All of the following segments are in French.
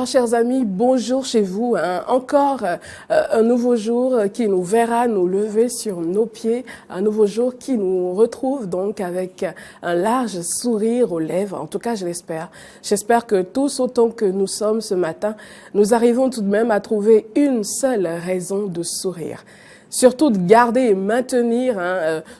Alors, chers amis, bonjour chez vous. Encore un nouveau jour qui nous verra nous lever sur nos pieds, un nouveau jour qui nous retrouve donc avec un large sourire aux lèvres. En tout cas, je l'espère. J'espère que tous autant que nous sommes ce matin, nous arrivons tout de même à trouver une seule raison de sourire. Surtout de garder et maintenir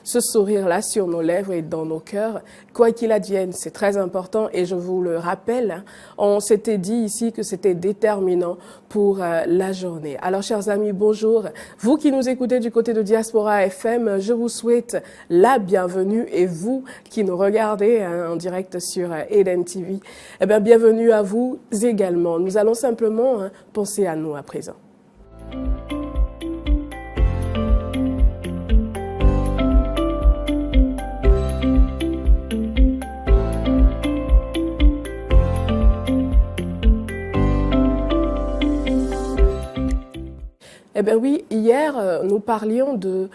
ce sourire-là sur nos lèvres et dans nos cœurs, quoi qu'il advienne, c'est très important et je vous le rappelle, on s'était dit ici que c'était déterminant pour la journée. Alors chers amis, bonjour. Vous qui nous écoutez du côté de Diaspora FM, je vous souhaite la bienvenue et vous qui nous regardez en direct sur Eden TV, eh bien bienvenue à vous également. Nous allons simplement penser à nous à présent. Eh bien oui, hier, nous parlions de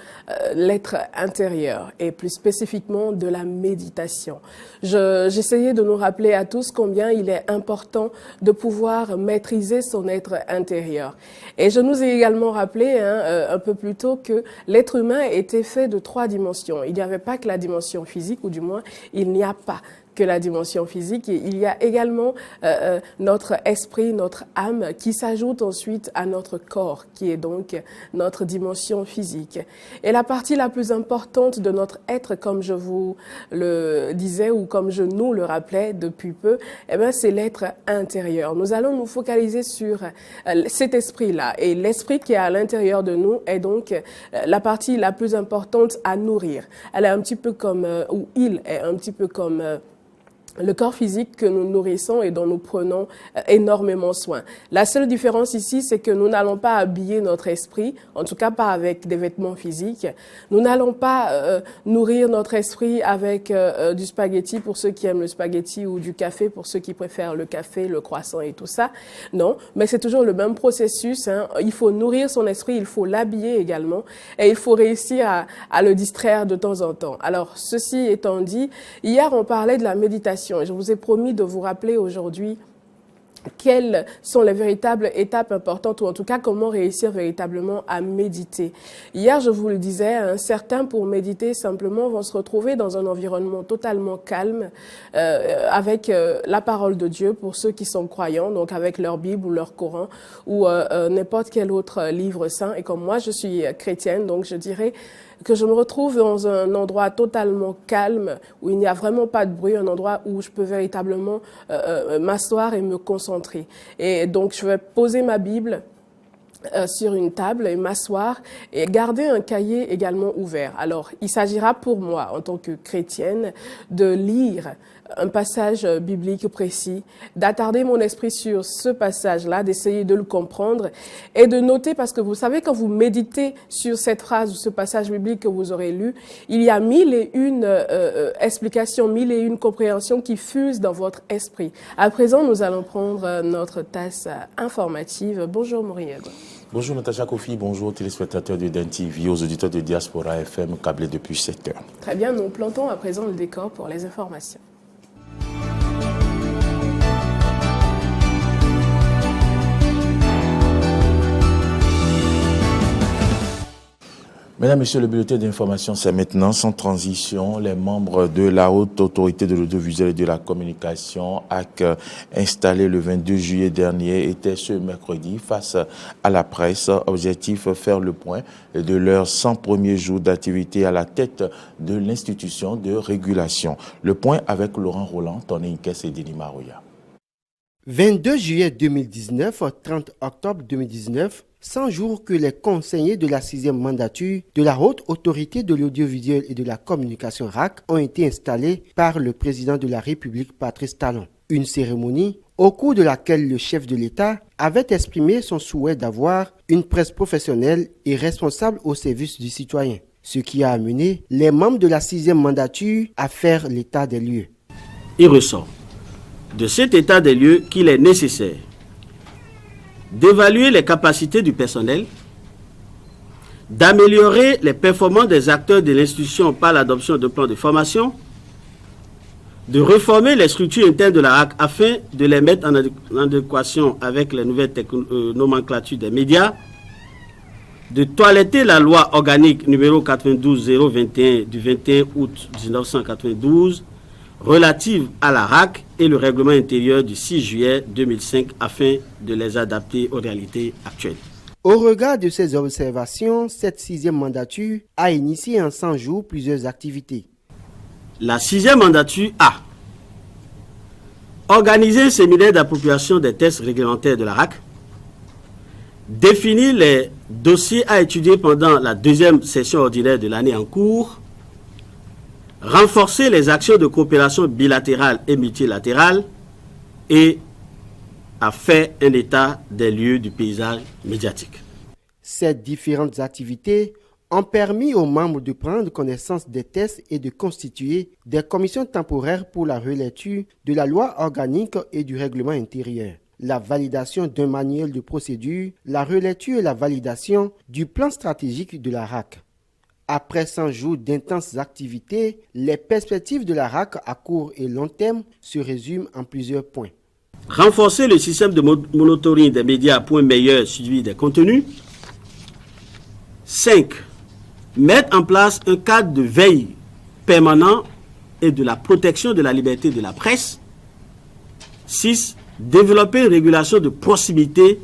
l'être intérieur et plus spécifiquement de la méditation. J'essayais de nous rappeler à tous combien il est important de pouvoir maîtriser son être intérieur. Et je nous ai également rappelé un peu plus tôt que l'être humain était fait de 3 dimensions. Il n'y avait pas que la dimension physique, ou du moins, il n'y a pas que la dimension physique. Il y a également notre esprit, notre âme qui s'ajoute ensuite à notre corps, qui est donc notre dimension physique. Et la partie la plus importante de notre être, comme je vous le disais ou comme je nous le rappelais depuis peu, eh bien, c'est l'être intérieur. Nous allons nous focaliser sur cet esprit-là. Et l'esprit qui est à l'intérieur de nous est donc la partie la plus importante à nourrir. Elle est un petit peu comme, ou il est un petit peu comme le corps physique que nous nourrissons et dont nous prenons énormément soin. La seule différence ici, c'est que nous n'allons pas habiller notre esprit, en tout cas pas avec des vêtements physiques. Nous n'allons pas nourrir notre esprit avec du spaghetti pour ceux qui aiment le spaghetti ou du café pour ceux qui préfèrent le café, le croissant et tout ça. Non, mais c'est toujours le même processus. Il faut nourrir son esprit, il faut l'habiller également et il faut réussir à le distraire de temps en temps. Alors, ceci étant dit, hier on parlait de la méditation. Je vous ai promis de vous rappeler aujourd'hui quelles sont les véritables étapes importantes ou en tout cas comment réussir véritablement à méditer. Hier, je vous le disais, certains pour méditer simplement vont se retrouver dans un environnement totalement calme avec la parole de Dieu pour ceux qui sont croyants, donc avec leur Bible ou leur Coran ou n'importe quel autre livre saint. Et comme moi, je suis chrétienne, donc je dirais que je me retrouve dans un endroit totalement calme, où il n'y a vraiment pas de bruit, un endroit où je peux véritablement m'asseoir et me concentrer. Et donc, je vais poser ma Bible sur une table et m'asseoir et garder un cahier également ouvert. Alors, il s'agira pour moi, en tant que chrétienne, de lire un passage biblique précis, d'attarder mon esprit sur ce passage-là, d'essayer de le comprendre et de noter, parce que vous savez, quand vous méditez sur cette phrase ou ce passage biblique que vous aurez lu, il y a 1001 explications, 1001 compréhensions qui fusent dans votre esprit. À présent, nous allons prendre notre tasse informative. Bonjour Moriel. Bonjour Natacha Kofi, bonjour aux téléspectateurs de Eden TV, aux auditeurs de Diaspora FM câblés depuis 7 heures. Très bien, nous plantons à présent le décor pour les informations. Mesdames, Messieurs, le bulletin d'information, c'est maintenant, sans transition. Les membres de la Haute Autorité de l'Audiovisuel et de la Communication, HAC, installés le 22 juillet dernier, étaient ce mercredi face à la presse. Objectif, faire le point de leurs 100 premiers jours d'activité à la tête de l'institution de régulation. Le point avec Laurent Roland, Tony Nkes et Denis Marouya. 22 juillet 2019, 30 octobre 2019, 100 jours que les conseillers de la 6e mandature de la Haute Autorité de l'Audiovisuel et de la Communication HAC ont été installés par le président de la République, Patrice Talon. Une cérémonie au cours de laquelle le chef de l'État avait exprimé son souhait d'avoir une presse professionnelle et responsable au service du citoyen, ce qui a amené les membres de la 6e mandature à faire l'état des lieux. Il ressort de cet état des lieux qu'il est nécessaire d'évaluer les capacités du personnel, d'améliorer les performances des acteurs de l'institution par l'adoption de plans de formation, de réformer les structures internes de la RAC afin de les mettre en adéquation avec les nouvelles nomenclatures des médias, de toiletter la loi organique numéro 92-021 du 21 août 1992 relative à la RAC et le règlement intérieur du 6 juillet 2005 afin de les adapter aux réalités actuelles. Au regard de ces observations, cette 6e mandature a initié en 100 jours plusieurs activités. La 6e mandature a organisé un séminaire d'appropriation des tests réglementaires de la RAC, définir les dossiers à étudier pendant la 2e session ordinaire de l'année en cours, renforcer les actions de coopération bilatérale et multilatérale et a fait un état des lieux du paysage médiatique. Ces différentes activités ont permis aux membres de prendre connaissance des tests et de constituer des commissions temporaires pour la relecture de la loi organique et du règlement intérieur, la validation d'un manuel de procédure, la relecture et la validation du plan stratégique de la RAC. Après 100 jours d'intenses activités, les perspectives de la RAC à court et long terme se résument en plusieurs points. Renforcer le système de monitoring des médias pour un meilleur suivi des contenus. 5. Mettre en place un cadre de veille permanent et de la protection de la liberté de la presse. 6. Développer une régulation de proximité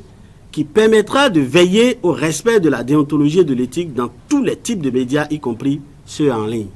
qui permettra de veiller au respect de la déontologie et de l'éthique dans tous les types de médias, y compris ceux en ligne.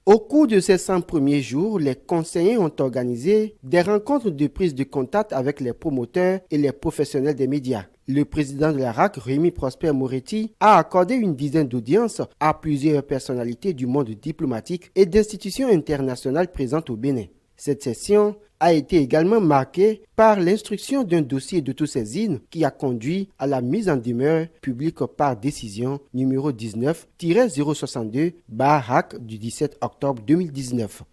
Au cours de ces 100 premiers jours, les conseillers ont organisé des rencontres de prise de contact avec les promoteurs et les professionnels des médias. Le président de la RAC, Rémi Prosper Moretti, a accordé une dizaine d'audiences à plusieurs personnalités du monde diplomatique et d'institutions internationales présentes au Bénin. Cette session a été également marquée par l'instruction d'un dossier d'autosaisine qui a conduit à la mise en demeure publique par décision numéro 19-062/RAC du 17 octobre 2019.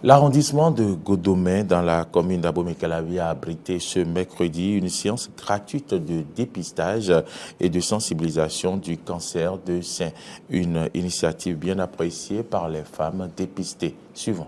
L'arrondissement de Godomè dans la commune d'Abomey-Calavi a abrité ce mercredi une séance gratuite de dépistage et de sensibilisation du cancer du sein. Une initiative bien appréciée par les femmes dépistées. Suivant.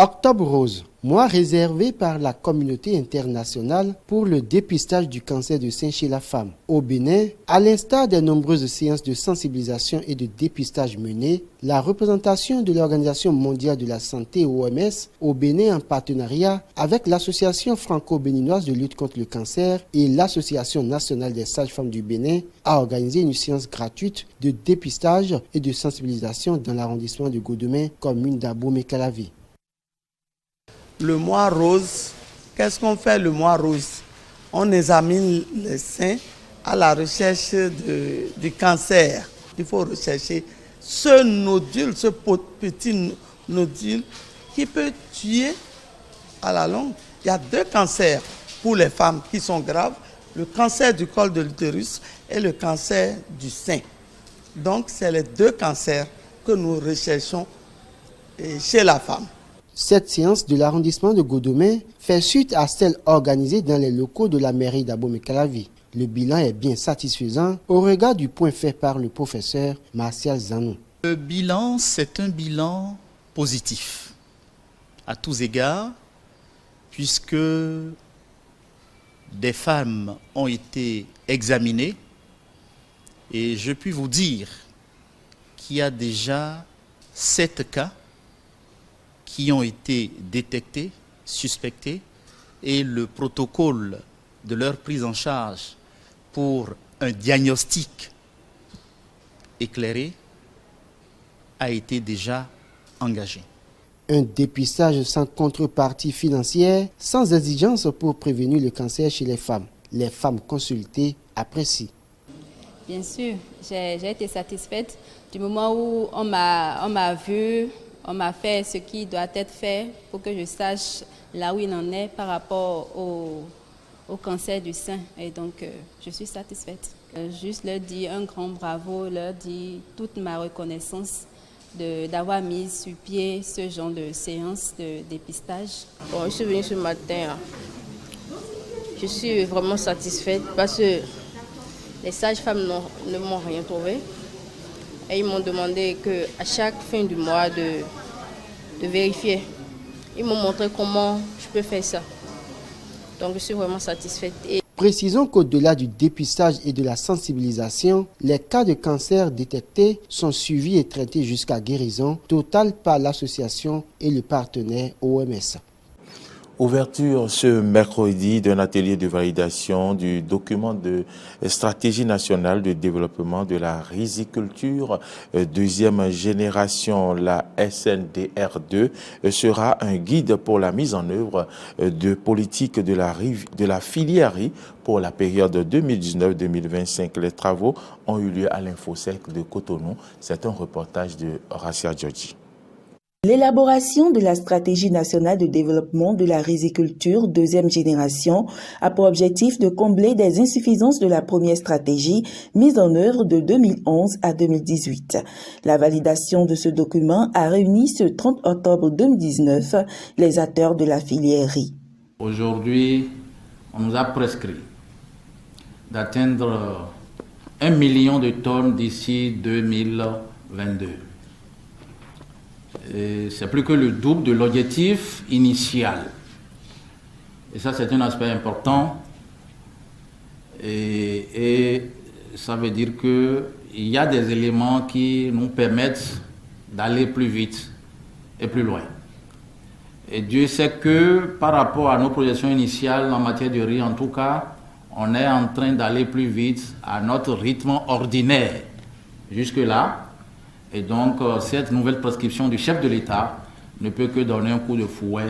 Octobre Rose, mois réservé par la communauté internationale pour le dépistage du cancer du sein chez la femme. Au Bénin, à l'instar des nombreuses séances de sensibilisation et de dépistage menées, la représentation de l'Organisation mondiale de la santé OMS au Bénin en partenariat avec l'Association franco-béninoise de lutte contre le cancer et l'Association nationale des sages-femmes du Bénin a organisé une séance gratuite de dépistage et de sensibilisation dans l'arrondissement de Godomè, commune d'Abomey-Calavi. Le mois rose, qu'est-ce qu'on fait le mois rose? On examine les seins à la recherche du cancer. Il faut rechercher ce nodule, ce petit nodule qui peut tuer à la longue. Il y a 2 cancers pour les femmes qui sont graves, le cancer du col de l'utérus et le cancer du sein. Donc c'est les 2 cancers que nous recherchons chez la femme. Cette séance de l'arrondissement de Godomè fait suite à celle organisée dans les locaux de la mairie d'Abomey-Calavi. Le bilan est bien satisfaisant au regard du point fait par le professeur Martial Zanou. Le bilan, c'est un bilan positif à tous égards, puisque des femmes ont été examinées et je puis vous dire qu'il y a déjà 7 cas qui ont été détectés, suspectés, et le protocole de leur prise en charge pour un diagnostic éclairé a été déjà engagé. Un dépistage sans contrepartie financière, sans exigence pour prévenir le cancer chez les femmes. Les femmes consultées apprécient. Bien sûr, j'ai été satisfaite du moment où on m'a vu. On m'a fait ce qui doit être fait pour que je sache là où il en est par rapport au cancer du sein. Et donc, je suis satisfaite. Juste leur dire un grand bravo, leur dire toute ma reconnaissance d'avoir mis sur pied ce genre de séance de dépistage. Bon, je suis venue ce matin. Je suis vraiment satisfaite parce que les sages-femmes ne m'ont rien trouvé. Et ils m'ont demandé qu'à chaque fin du mois vérifier. Ils m'ont montré comment je peux faire ça. Donc je suis vraiment satisfaite. Précisons qu'au-delà du dépistage et de la sensibilisation, les cas de cancer détectés sont suivis et traités jusqu'à guérison totale par l'association et le partenaire OMS. Ouverture ce mercredi d'un atelier de validation du document de stratégie nationale de développement de la riziculture deuxième génération, la SNDR2, sera un guide pour la mise en œuvre de politiques de la filière riz pour la période 2019-2025. Les travaux ont eu lieu à l'Infosec de Cotonou. C'est un reportage de Rassia Djodji. L'élaboration de la stratégie nationale de développement de la riziculture deuxième génération a pour objectif de combler des insuffisances de la première stratégie mise en œuvre de 2011 à 2018. La validation de ce document a réuni ce 30 octobre 2019 les acteurs de la filière riz. Aujourd'hui, on nous a prescrit d'atteindre 1 million de tonnes d'ici 2022. C'est plus que le double de l'objectif initial. Et ça, c'est un aspect important. Et ça veut dire qu'il y a des éléments qui nous permettent d'aller plus vite et plus loin. Et Dieu sait que par rapport à nos projections initiales en matière de riz, en tout cas, on est en train d'aller plus vite à notre rythme ordinaire jusque-là. Et donc, cette nouvelle prescription du chef de l'État ne peut que donner un coup de fouet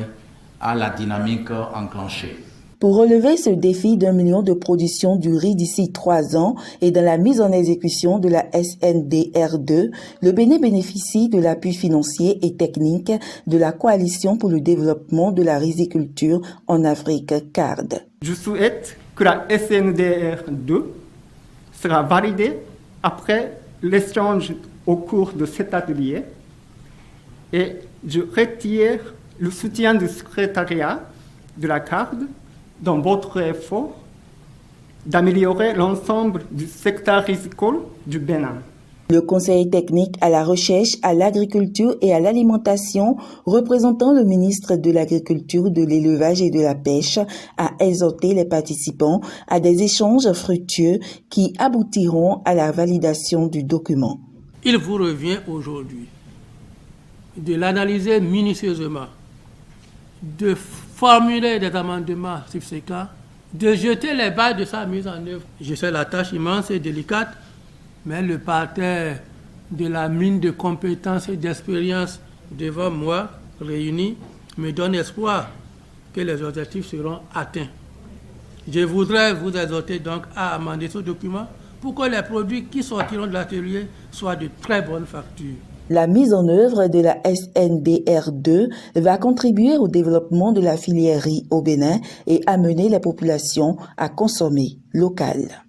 à la dynamique enclenchée. Pour relever ce défi d'1 million de production du riz d'ici 3 ans et dans la mise en exécution de la SNDR2, le Bénin bénéficie de l'appui financier et technique de la Coalition pour le développement de la riziculture en Afrique, CARD. Je souhaite que la SNDR2 sera validée après l'échange au cours de cet atelier et je retire le soutien du secrétariat de la CARD dans votre effort d'améliorer l'ensemble du secteur rizicole du Bénin. Le conseil technique à la recherche, à l'agriculture et à l'alimentation, représentant le ministre de l'Agriculture, de l'Élevage et de la Pêche, a exhorté les participants à des échanges fructueux qui aboutiront à la validation du document. Il vous revient aujourd'hui de l'analyser minutieusement, de formuler des amendements subséquents, de jeter les bases de sa mise en œuvre. Je sais la tâche immense et délicate, mais le parterre de la mine de compétences et d'expérience devant moi, réunis, me donne espoir que les objectifs seront atteints. Je voudrais vous exhorter donc à amender ce document pour que les produits qui sortiront de l'atelier soient de très bonne facture. La mise en œuvre de la SNDR2 va contribuer au développement de la filière riz au Bénin et amener les populations à consommer local.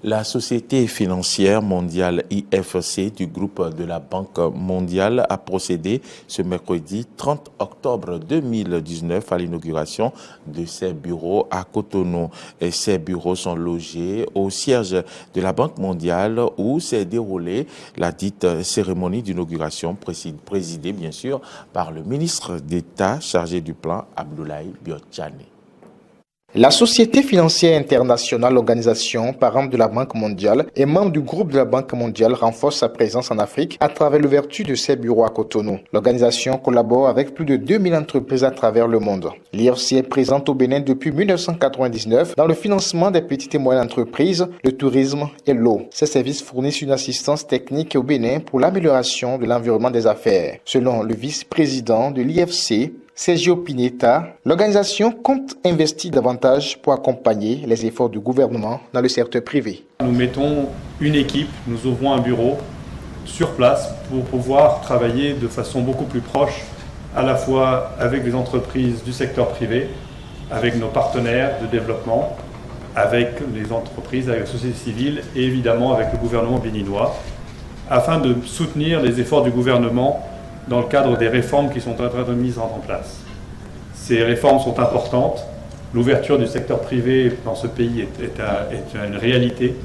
La société financière mondiale IFC du groupe de la Banque mondiale a procédé ce mercredi 30 octobre 2019 à l'inauguration de ses bureaux à Cotonou. Et ces bureaux sont logés au siège de la Banque mondiale où s'est déroulée la dite cérémonie d'inauguration présidée bien sûr par le ministre d'État chargé du plan Abdoulaye Biotchane. La Société financière internationale, organisation parent de la Banque mondiale et membre du groupe de la Banque mondiale, renforce sa présence en Afrique à travers l'ouverture de ses bureaux à Cotonou. L'organisation collabore avec plus de 2000 entreprises à travers le monde. L'IFC est présente au Bénin depuis 1999 dans le financement des petites et moyennes entreprises, le tourisme et l'eau. Ces services fournissent une assistance technique au Bénin pour l'amélioration de l'environnement des affaires. Selon le vice-président de l'IFC, Sergio Pineta, l'organisation compte investir davantage pour accompagner les efforts du gouvernement dans le secteur privé. Nous mettons une équipe, nous ouvrons un bureau sur place pour pouvoir travailler de façon beaucoup plus proche, à la fois avec les entreprises du secteur privé, avec nos partenaires de développement, avec les entreprises, avec la société civile et évidemment avec le gouvernement béninois, afin de soutenir les efforts du gouvernement dans le cadre des réformes qui sont en train de mises en place. Ces réformes sont importantes. L'ouverture du secteur privé dans ce pays est une réalité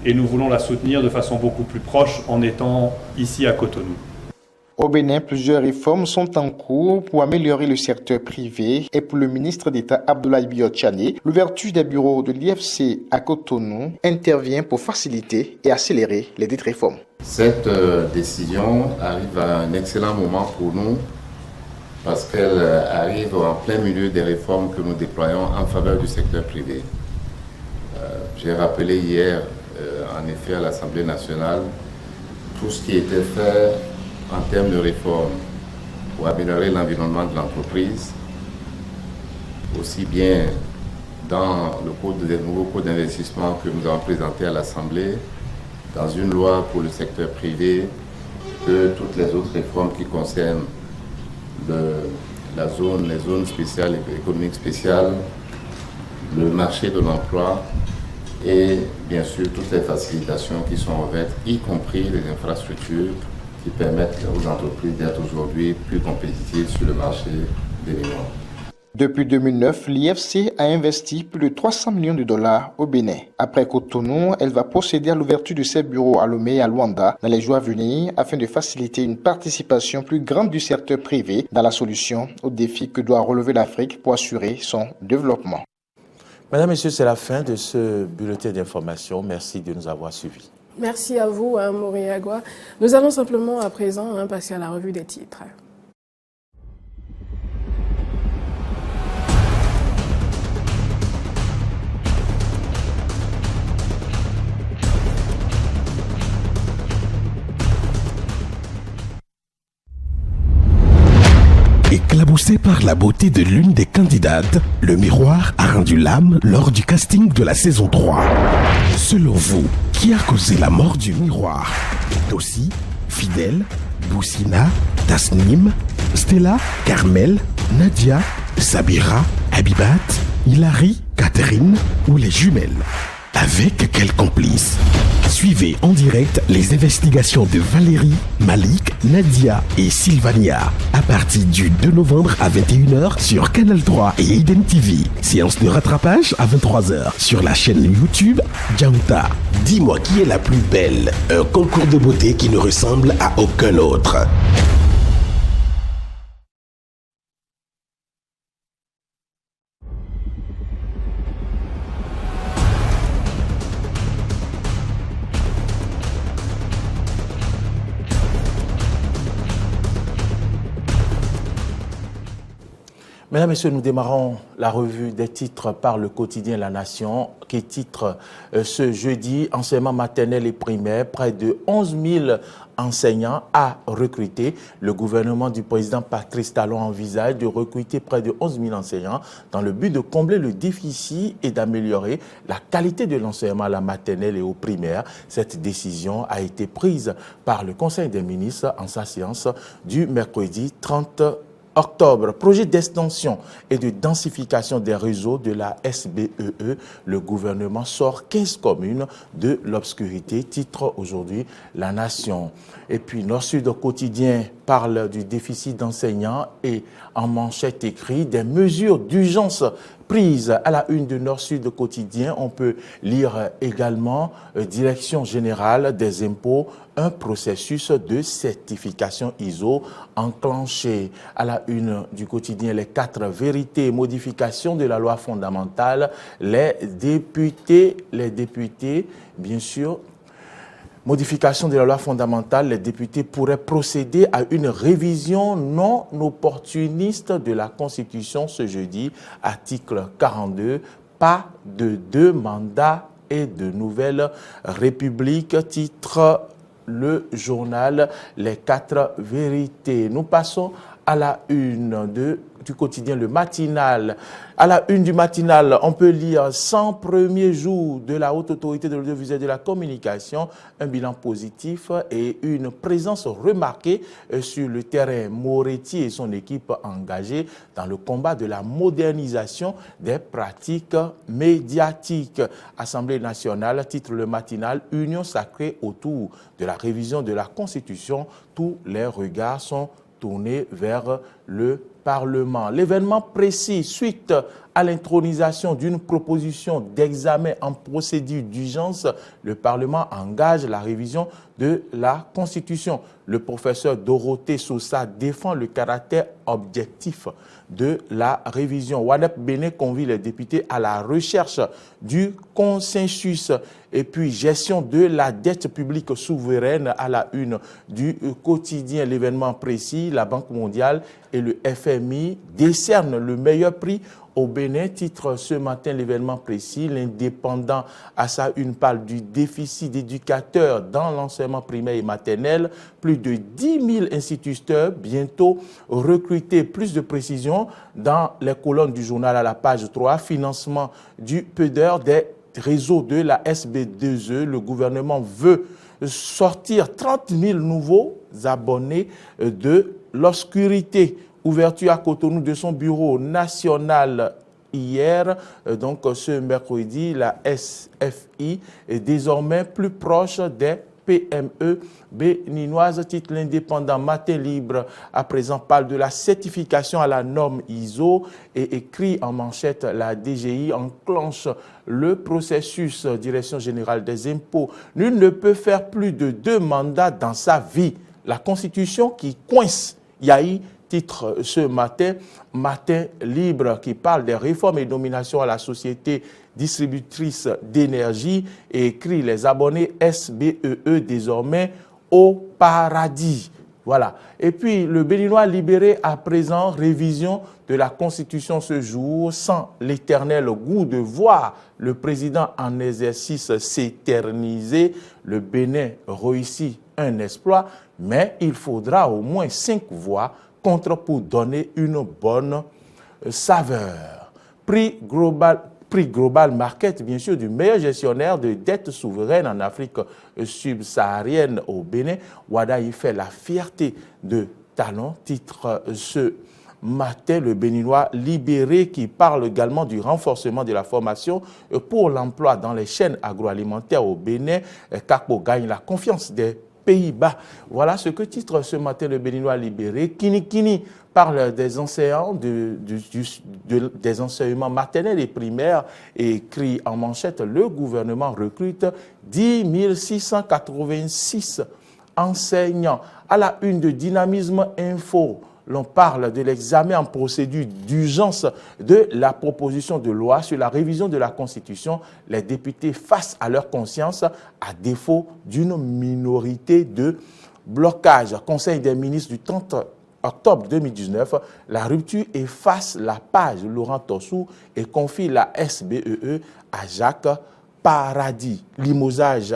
et nous voulons la soutenir de façon beaucoup plus proche en étant ici à Cotonou. Au Bénin, plusieurs réformes sont en cours pour améliorer le secteur privé et pour le ministre d'État Abdoulaye Biot-Tchane, l'ouverture des bureaux de l'IFC à Cotonou intervient pour faciliter et accélérer les dites réformes. Cette décision arrive à un excellent moment pour nous parce qu'elle arrive en plein milieu des réformes que nous déployons en faveur du secteur privé. J'ai rappelé hier, en effet, à l'Assemblée nationale, tout ce qui était fait en termes de réforme pour améliorer l'environnement de l'entreprise, aussi bien dans le code des nouveaux codes d'investissement que nous avons présenté à l'Assemblée, dans une loi pour le secteur privé, que toutes les autres réformes qui concernent les zones spéciales et économiques spéciales, le marché de l'emploi et bien sûr toutes les facilitations qui sont ouvertes, y compris les infrastructures qui permettent aux entreprises d'être aujourd'hui plus compétitives sur le marché des migrants. Depuis 2009, l'IFC a investi plus de 300 millions de dollars au Bénin. Après Cotonou, elle va procéder à l'ouverture de ses bureaux à Lomé et à Luanda dans les jours à venir afin de faciliter une participation plus grande du secteur privé dans la solution aux défis que doit relever l'Afrique pour assurer son développement. Mesdames, Messieurs, c'est la fin de ce bulletin d'information. Merci de nous avoir suivis. Merci à vous, Moriagua. Nous allons simplement à présent passer à la revue des titres. Éclaboussé par la beauté de l'une des candidates, le miroir a rendu l'âme lors du casting de la saison 3. Selon vous, qui a causé la mort du miroir? Tossi, Fidèle, Boussina, Tasnim, Stella, Carmel, Nadia, Sabira, Abibat, Hilary, Catherine ou les jumelles? Avec quel complice? Suivez en direct les investigations de Valérie, Malik, Nadia et Sylvania à partir du 2 novembre à 21h sur Canal 3 et Eden TV. Séance de rattrapage à 23h sur la chaîne YouTube Djanta. Dis-moi qui est la plus belle. Un concours de beauté qui ne ressemble à aucun autre. Mesdames, Messieurs, nous démarrons la revue des titres par le quotidien La Nation qui titre ce jeudi « Enseignement maternel et primaire, près de 11 000 enseignants à recruter ». Le gouvernement du président Patrice Talon envisage de recruter près de 11 000 enseignants dans le but de combler le déficit et d'améliorer la qualité de l'enseignement à la maternelle et au primaire. Cette décision a été prise par le Conseil des ministres en sa séance du mercredi 30 octobre. Projet d'extension et de densification des réseaux de la SBEE. Le gouvernement sort 15 communes de l'obscurité. Titre aujourd'hui La Nation. Et puis Nord-Sud quotidien parle du déficit d'enseignants et en manchette écrit des mesures d'urgence prises à la une de Nord-Sud quotidien. On peut lire également Direction générale des impôts, un processus de certification ISO enclenché. À la une du quotidien Les 4 vérités, modification de la loi fondamentale. Les députés, bien sûr, modification de la loi fondamentale, les députés pourraient procéder à une révision non opportuniste de la Constitution ce jeudi. Article 42, pas de 2 mandats et de nouvelle république. Titre le journal Les 4 vérités. Nous passons à la une du quotidien Le Matinal. À la une du Matinal, on peut lire 100 premiers jours de la Haute Autorité de l'Audiovisuel et de la Communication, un bilan positif et une présence remarquée sur le terrain. Moretti et son équipe engagés dans le combat de la modernisation des pratiques médiatiques. Assemblée nationale, titre Le Matinal, Union sacrée autour de la révision de la Constitution. Tous les regards sont tournés vers le Parlement. L'événement précis suite à l'intronisation d'une proposition d'examen en procédure d'urgence, le Parlement engage la révision de la Constitution. Le professeur Dorothée Sosa défend le caractère objectif de la révision. WADEP Bénin convie les députés à la recherche du consensus. Et puis, gestion de la dette publique souveraine à la une du quotidien. L'événement précis, la Banque mondiale et le FMI décernent le meilleur prix au Bénin. Titre ce matin l'événement précis. L'Indépendant à sa une parle du déficit d'éducateurs dans l'enseignement primaire et maternel. Plus de 10 000 instituteurs bientôt recrutés. Plus de précisions dans les colonnes du journal à la page 3. Financement du PEDER des réseaux de la SB2E. Le gouvernement veut sortir 30 000 nouveaux abonnés de l'obscurité. Ouverture à Cotonou de son bureau national hier, donc ce mercredi, la SFI est désormais plus proche des PME béninoises. Titre l'Indépendant. Matin Libre à présent parle de la certification à la norme ISO et écrit en manchette: la DGI enclenche le processus. Direction générale des impôts. Nul ne peut faire plus de 2 mandats dans sa vie. La Constitution qui coince. Yahi titre ce matin, Matin Libre, qui parle des réformes et nominations à la société distributrice d'énergie et écrit: les abonnés SBEE désormais au paradis. Voilà. Et puis, le Béninois libéré à présent, révision de la Constitution ce jour, sans l'éternel goût de voir le président en exercice s'éterniser. Le Bénin réussit un exploit, mais il faudra au moins 5 voix contre pour donner une bonne saveur. Prix Global Market, bien sûr, du meilleur gestionnaire de dette souveraine en Afrique subsaharienne au Bénin. Wada y fait la fierté de talent. Titre ce matin le Béninois libéré, qui parle également du renforcement de la formation pour l'emploi dans les chaînes agroalimentaires au Bénin. Kakpo gagne la confiance des Pays-Bas. Voilà ce que titre ce matin le Béninois libéré. Kini parle des enseignants, des enseignements maternels et primaires et écrit en manchette: le gouvernement recrute 10 686 enseignants. À la une de Dynamisme Info, l'on parle de l'examen en procédure d'urgence de la proposition de loi sur la révision de la Constitution. Les députés face à leur conscience à défaut d'une minorité de blocage. Conseil des ministres du 30 octobre 2019, la rupture efface la page. Laurent Tossou et confie la SBEE à Jacques Paradis. Limogeage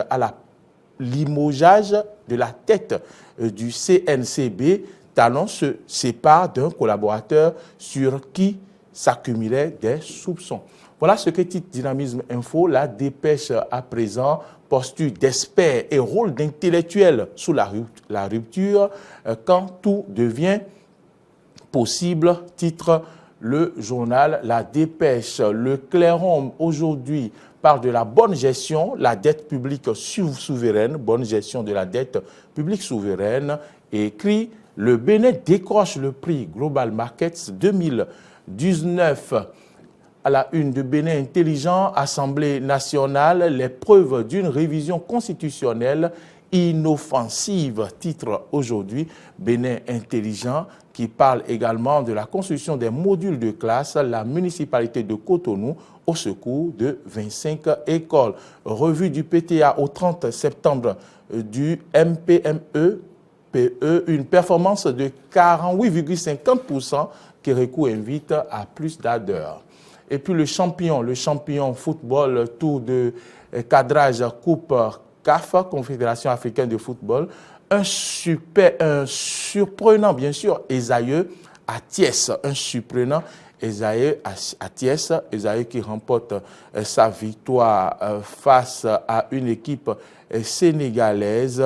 de la tête du CNCB. Talon se sépare d'un collaborateur sur qui s'accumulaient des soupçons. Voilà ce que titre Dynamisme Info. La dépêche à présent, posture d'experts et rôle d'intellectuel sous la rupture quand tout devient possible. Titre le journal La Dépêche. Le Clairon aujourd'hui parle de la bonne gestion, la dette publique souveraine, bonne gestion de la dette publique souveraine, et écrit: le Bénin décroche le prix Global Markets 2019. À la une de Bénin Intelligent, Assemblée nationale, les preuves d'une révision constitutionnelle inoffensive. Titre aujourd'hui Bénin Intelligent, qui parle également de la construction des modules de classe, la municipalité de Cotonou au secours de 25 écoles. Revue du PTA au 30 septembre du MPME, une performance de 48,50%, Kérékou invite à plus d'ardeur. Et puis le champion football, tour de cadrage Coupe CAF, Confédération africaine de football, un surprenant bien sûr Esaïe à Thiès, un surprenant Esaïe à Thiès, Esaïe qui remporte sa victoire face à une équipe sénégalaise.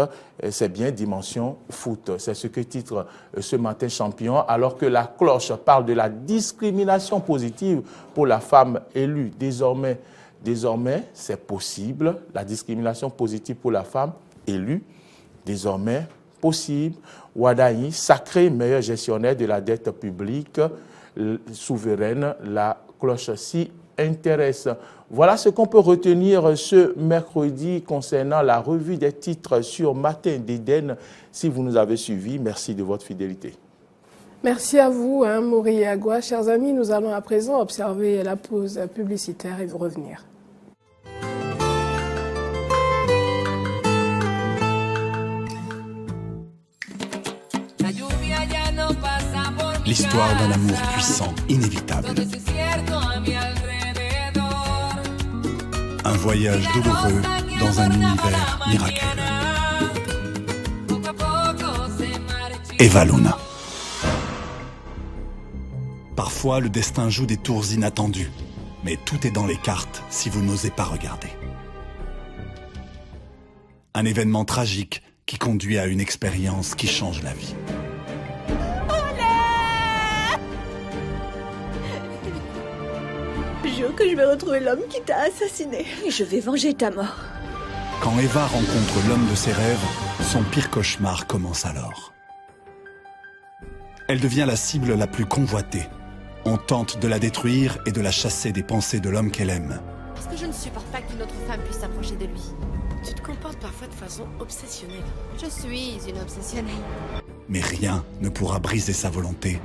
C'est bien dimension foot. C'est ce que titre ce matin Champion, alors que la cloche parle de la discrimination positive pour la femme élue. Désormais, c'est possible. La discrimination positive pour la femme élue, désormais possible. Wadaï, sacré meilleur gestionnaire de la dette publique souveraine, la cloche s'y intéresse. Voilà ce qu'on peut retenir ce mercredi concernant la revue des titres sur Matin d'Éden. Si vous nous avez suivis, merci de votre fidélité. Merci à vous, Maury Agua. Chers amis, nous allons à présent observer la pause publicitaire et vous revenir. L'histoire d'un amour puissant, inévitable. Un voyage douloureux dans un univers miraculeux. Eva Luna. Parfois, le destin joue des tours inattendus, mais tout est dans les cartes si vous n'osez pas regarder. Un événement tragique qui conduit à une expérience qui change la vie. Jure que je vais retrouver l'homme qui t'a assassiné. Et je vais venger ta mort. Quand Eva rencontre l'homme de ses rêves, son pire cauchemar commence alors. Elle devient la cible la plus convoitée. On tente de la détruire et de la chasser des pensées de l'homme qu'elle aime. Parce que je ne supporte pas qu'une autre femme puisse s'approcher de lui. Tu te comportes parfois de façon obsessionnelle. Je suis une obsessionnelle. Mais rien ne pourra briser sa volonté.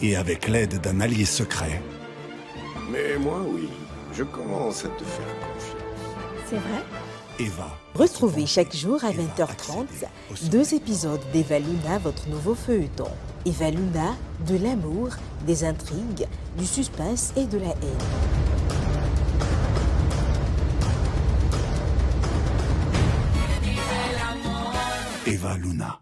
Et avec l'aide d'un allié secret... Mais moi, oui, je commence à te faire confiance. C'est vrai? Eva. Retrouvez chaque jour à 20h30 2 épisodes d'Eva Luna, votre nouveau feuilleton. Eva Luna, de l'amour, des intrigues, du suspense et de la haine. Eva Luna.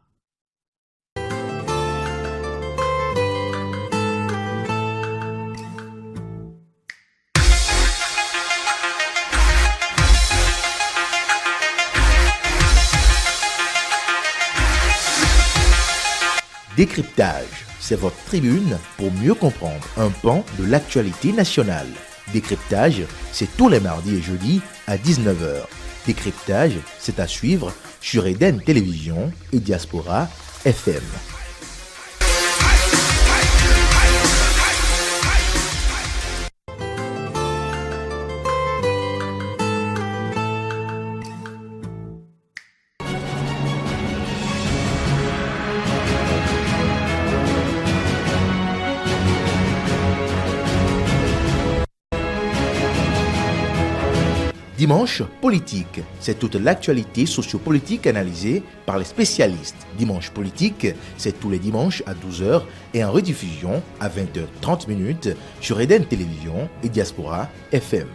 Décryptage, c'est votre tribune pour mieux comprendre un pan de l'actualité nationale. Décryptage, c'est tous les mardis et jeudis à 19h. Décryptage, c'est à suivre sur Eden Télévision et Diaspora FM. Dimanche politique, c'est toute l'actualité sociopolitique analysée par les spécialistes. Dimanche politique, c'est tous les dimanches à 12h et en rediffusion à 20h30 sur Eden Télévision et Diaspora FM.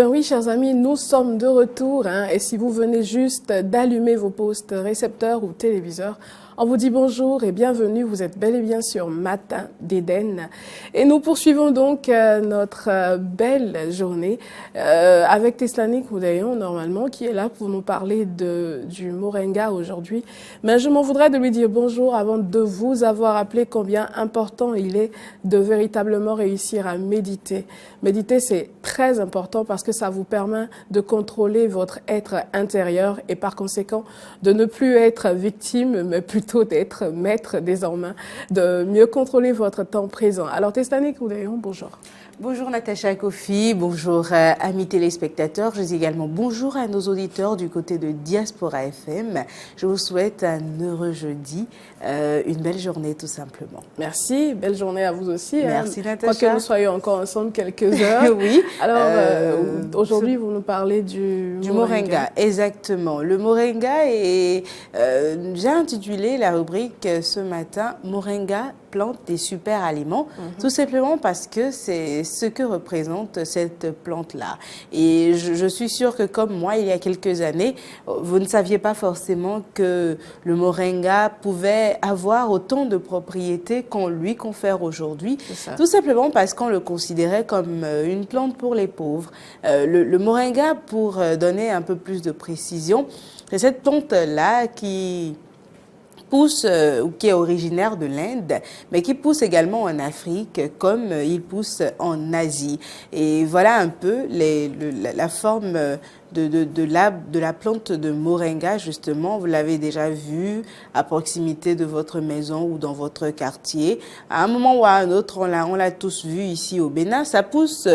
Oui, chers amis, nous sommes de retour et si vous venez juste d'allumer vos postes récepteurs ou téléviseurs, on vous dit bonjour et bienvenue, vous êtes bel et bien sur Matin d'Éden. Et nous poursuivons donc notre belle journée avec Teslani Koudayon, normalement, qui est là pour nous parler du Moringa aujourd'hui. Mais je m'en voudrais de lui dire bonjour avant de vous avoir appelé combien important il est de véritablement réussir à méditer. Méditer, c'est très important parce que ça vous permet de contrôler votre être intérieur et par conséquent de ne plus être victime, mais plutôt d'être maître désormais, de mieux contrôler votre temps présent. Alors, Teslani Koudayon, bonjour. Bonjour Natacha Kofi, bonjour amis téléspectateurs. Je dis également bonjour à nos auditeurs du côté de Diaspora FM. Je vous souhaite un heureux jeudi, une belle journée tout simplement. Merci, belle journée à vous aussi. Merci Natacha. Quoi que nous soyons encore ensemble quelques heures. Oui. Alors aujourd'hui vous nous parlez du Moringa. Exactement. Le Moringa est, j'ai intitulé la rubrique ce matin Moringa, plante des super aliments, tout simplement parce que c'est ce que représente cette plante-là. Et je suis sûre que comme moi, il y a quelques années, vous ne saviez pas forcément que le moringa pouvait avoir autant de propriétés qu'on lui confère aujourd'hui, tout simplement parce qu'on le considérait comme une plante pour les pauvres. Le moringa, pour donner un peu plus de précision, c'est cette plante-là qui pousse, ou qui est originaire de l'Inde, mais qui pousse également en Afrique, comme il pousse en Asie. Et voilà un peu la forme de la plante de moringa, justement. Vous l'avez déjà vu à proximité de votre maison ou dans votre quartier. À un moment ou à un autre, on l'a tous vu ici au Bénin. Ça pousse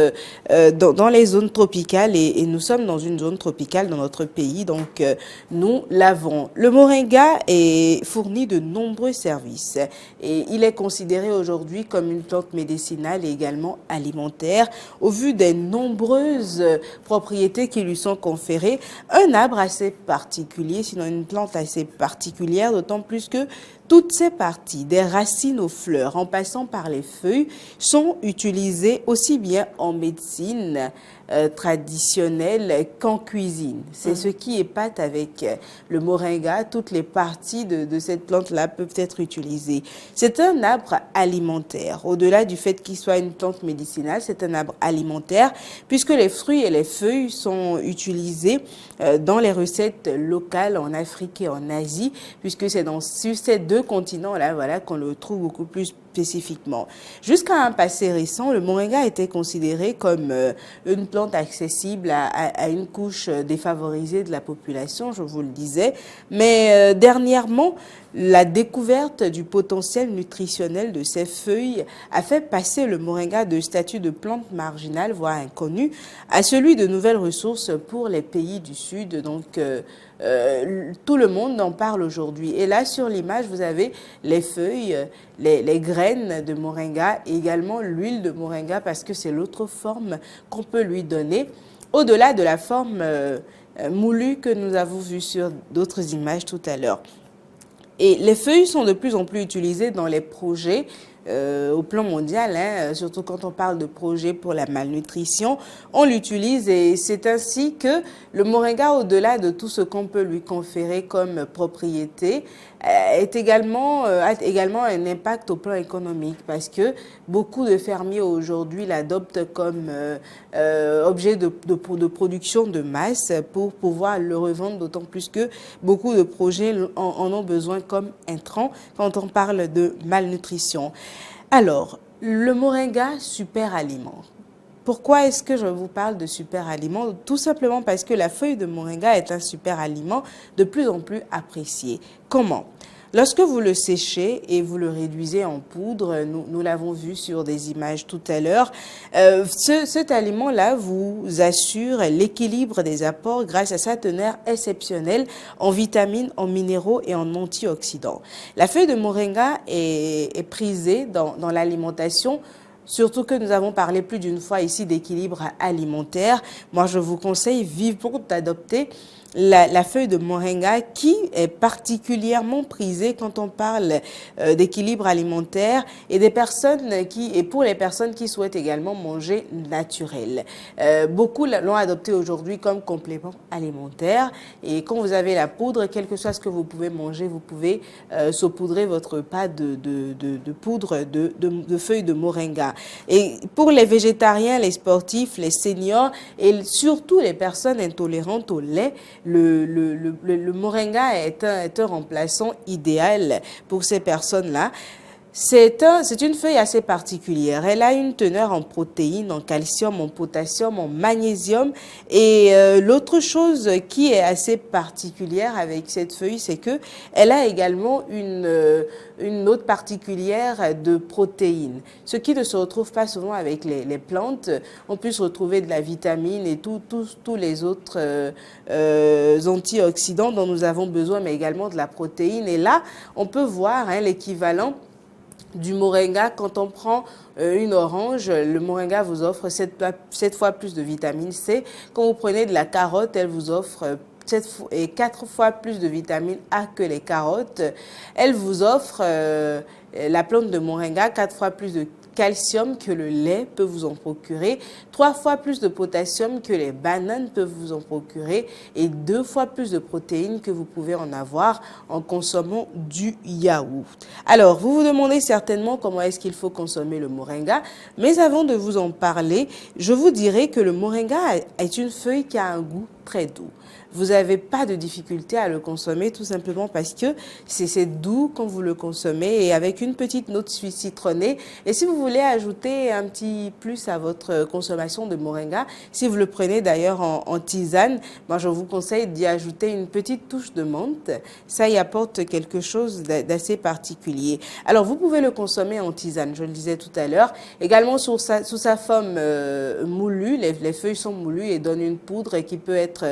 dans les zones tropicales et nous sommes dans une zone tropicale dans notre pays, donc nous l'avons. Le moringa est fourni de nombreux services et il est considéré aujourd'hui comme une plante médicinale et également alimentaire au vu des nombreuses propriétés qui lui sont conférées. Un arbre assez particulier, sinon une plante assez particulière, d'autant plus que toutes ces parties, des racines aux fleurs, en passant par les feuilles, sont utilisées aussi bien en médecine traditionnelle qu'en cuisine. C'est ce qui épate avec le moringa. Toutes les parties de cette plante-là peuvent être utilisées. C'est un arbre alimentaire. Au-delà du fait qu'il soit une plante médicinale, c'est un arbre alimentaire puisque les fruits et les feuilles sont utilisés dans les recettes locales en Afrique et en Asie, puisque c'est sur ces deux continents-là, voilà, qu'on le trouve beaucoup plus spécifiquement. Jusqu'à un passé récent, le moringa était considéré comme une plante accessible à une couche défavorisée de la population, je vous le disais. Mais dernièrement, la découverte du potentiel nutritionnel de ces feuilles a fait passer le moringa de statut de plante marginale, voire inconnue, à celui de nouvelles ressources pour les pays du Sud. Donc, tout le monde en parle aujourd'hui. Et là, sur l'image, vous avez les feuilles, les graines de moringa et également l'huile de moringa parce que c'est l'autre forme qu'on peut lui donner. Au-delà de la forme moulue que nous avons vue sur d'autres images tout à l'heure. Et les feuilles sont de plus en plus utilisées dans les projets au plan mondial, surtout quand on parle de projets pour la malnutrition, on l'utilise et c'est ainsi que le moringa, au-delà de tout ce qu'on peut lui conférer comme propriété, a également un impact au plan économique parce que beaucoup de fermiers aujourd'hui l'adoptent comme objet de production de masse pour pouvoir le revendre, d'autant plus que beaucoup de projets en ont besoin comme intrant quand on parle de malnutrition. Alors, le moringa, super aliment. Pourquoi est-ce que je vous parle de super aliment? Tout simplement parce que la feuille de moringa est un super aliment de plus en plus apprécié. Comment? Lorsque vous le séchez et vous le réduisez en poudre, nous l'avons vu sur des images tout à l'heure, cet aliment-là vous assure l'équilibre des apports grâce à sa teneur exceptionnelle en vitamines, en minéraux et en antioxydants. La feuille de moringa est prisée dans l'alimentation. Surtout que nous avons parlé plus d'une fois ici d'équilibre alimentaire. Moi, je vous conseille vivement d'adopter la feuille de moringa qui est particulièrement prisée quand on parle d'équilibre alimentaire et pour les personnes qui souhaitent également manger naturel. Beaucoup l'ont adopté aujourd'hui comme complément alimentaire et quand vous avez la poudre, quel que soit ce que vous pouvez manger, vous pouvez saupoudrer votre repas de poudre de feuilles de moringa. Et pour les végétariens, les sportifs, les seniors et surtout les personnes intolérantes au lait, le moringa est un remplaçant idéal pour ces personnes-là. C'est une feuille assez particulière. Elle a une teneur en protéines, en calcium, en potassium, en magnésium. Et l'autre chose qui est assez particulière avec cette feuille, c'est que elle a également une note particulière de protéines. Ce qui ne se retrouve pas souvent avec les plantes. On peut se retrouver de la vitamine et tous les autres antioxydants dont nous avons besoin, mais également de la protéine. Et là, on peut voir l'équivalent du moringa. Quand on prend une orange, le moringa vous offre 7 fois plus de vitamine C. Quand vous prenez de la carotte, elle vous offre 4 fois plus de vitamine A que les carottes. Elle vous offre, la plante de moringa, 4 fois plus de calcium que le lait peut vous en procurer, 3 fois plus de potassium que les bananes peuvent vous en procurer et 2 fois plus de protéines que vous pouvez en avoir en consommant du yaourt. Alors, vous vous demandez certainement comment est-ce qu'il faut consommer le moringa, mais avant de vous en parler, je vous dirais que le moringa est une feuille qui a un goût très doux. Vous n'avez pas de difficulté à le consommer tout simplement parce que c'est doux quand vous le consommez et avec une petite note citronnée. Et si vous voulez ajouter un petit plus à votre consommation de moringa, si vous le prenez d'ailleurs en tisane, moi je vous conseille d'y ajouter une petite touche de menthe. Ça y apporte quelque chose d'assez particulier. Alors vous pouvez le consommer en tisane, je le disais tout à l'heure. Également sous sa forme moulue, les feuilles sont moulues et donnent une poudre qui peut être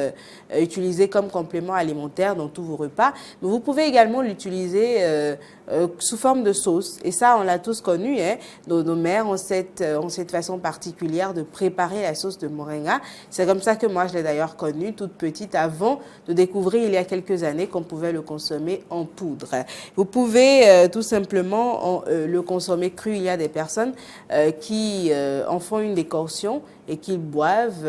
utilisé comme complément alimentaire dans tous vos repas. Mais vous pouvez également l'utiliser sous forme de sauce. Et ça, on l'a tous connu, hein. Nos mères ont cette façon particulière de préparer la sauce de moringa. C'est comme ça que moi, je l'ai d'ailleurs connue toute petite avant de découvrir il y a quelques années qu'on pouvait le consommer en poudre. Vous pouvez tout simplement le consommer cru. Il y a des personnes qui en font une décoction et qu'ils boivent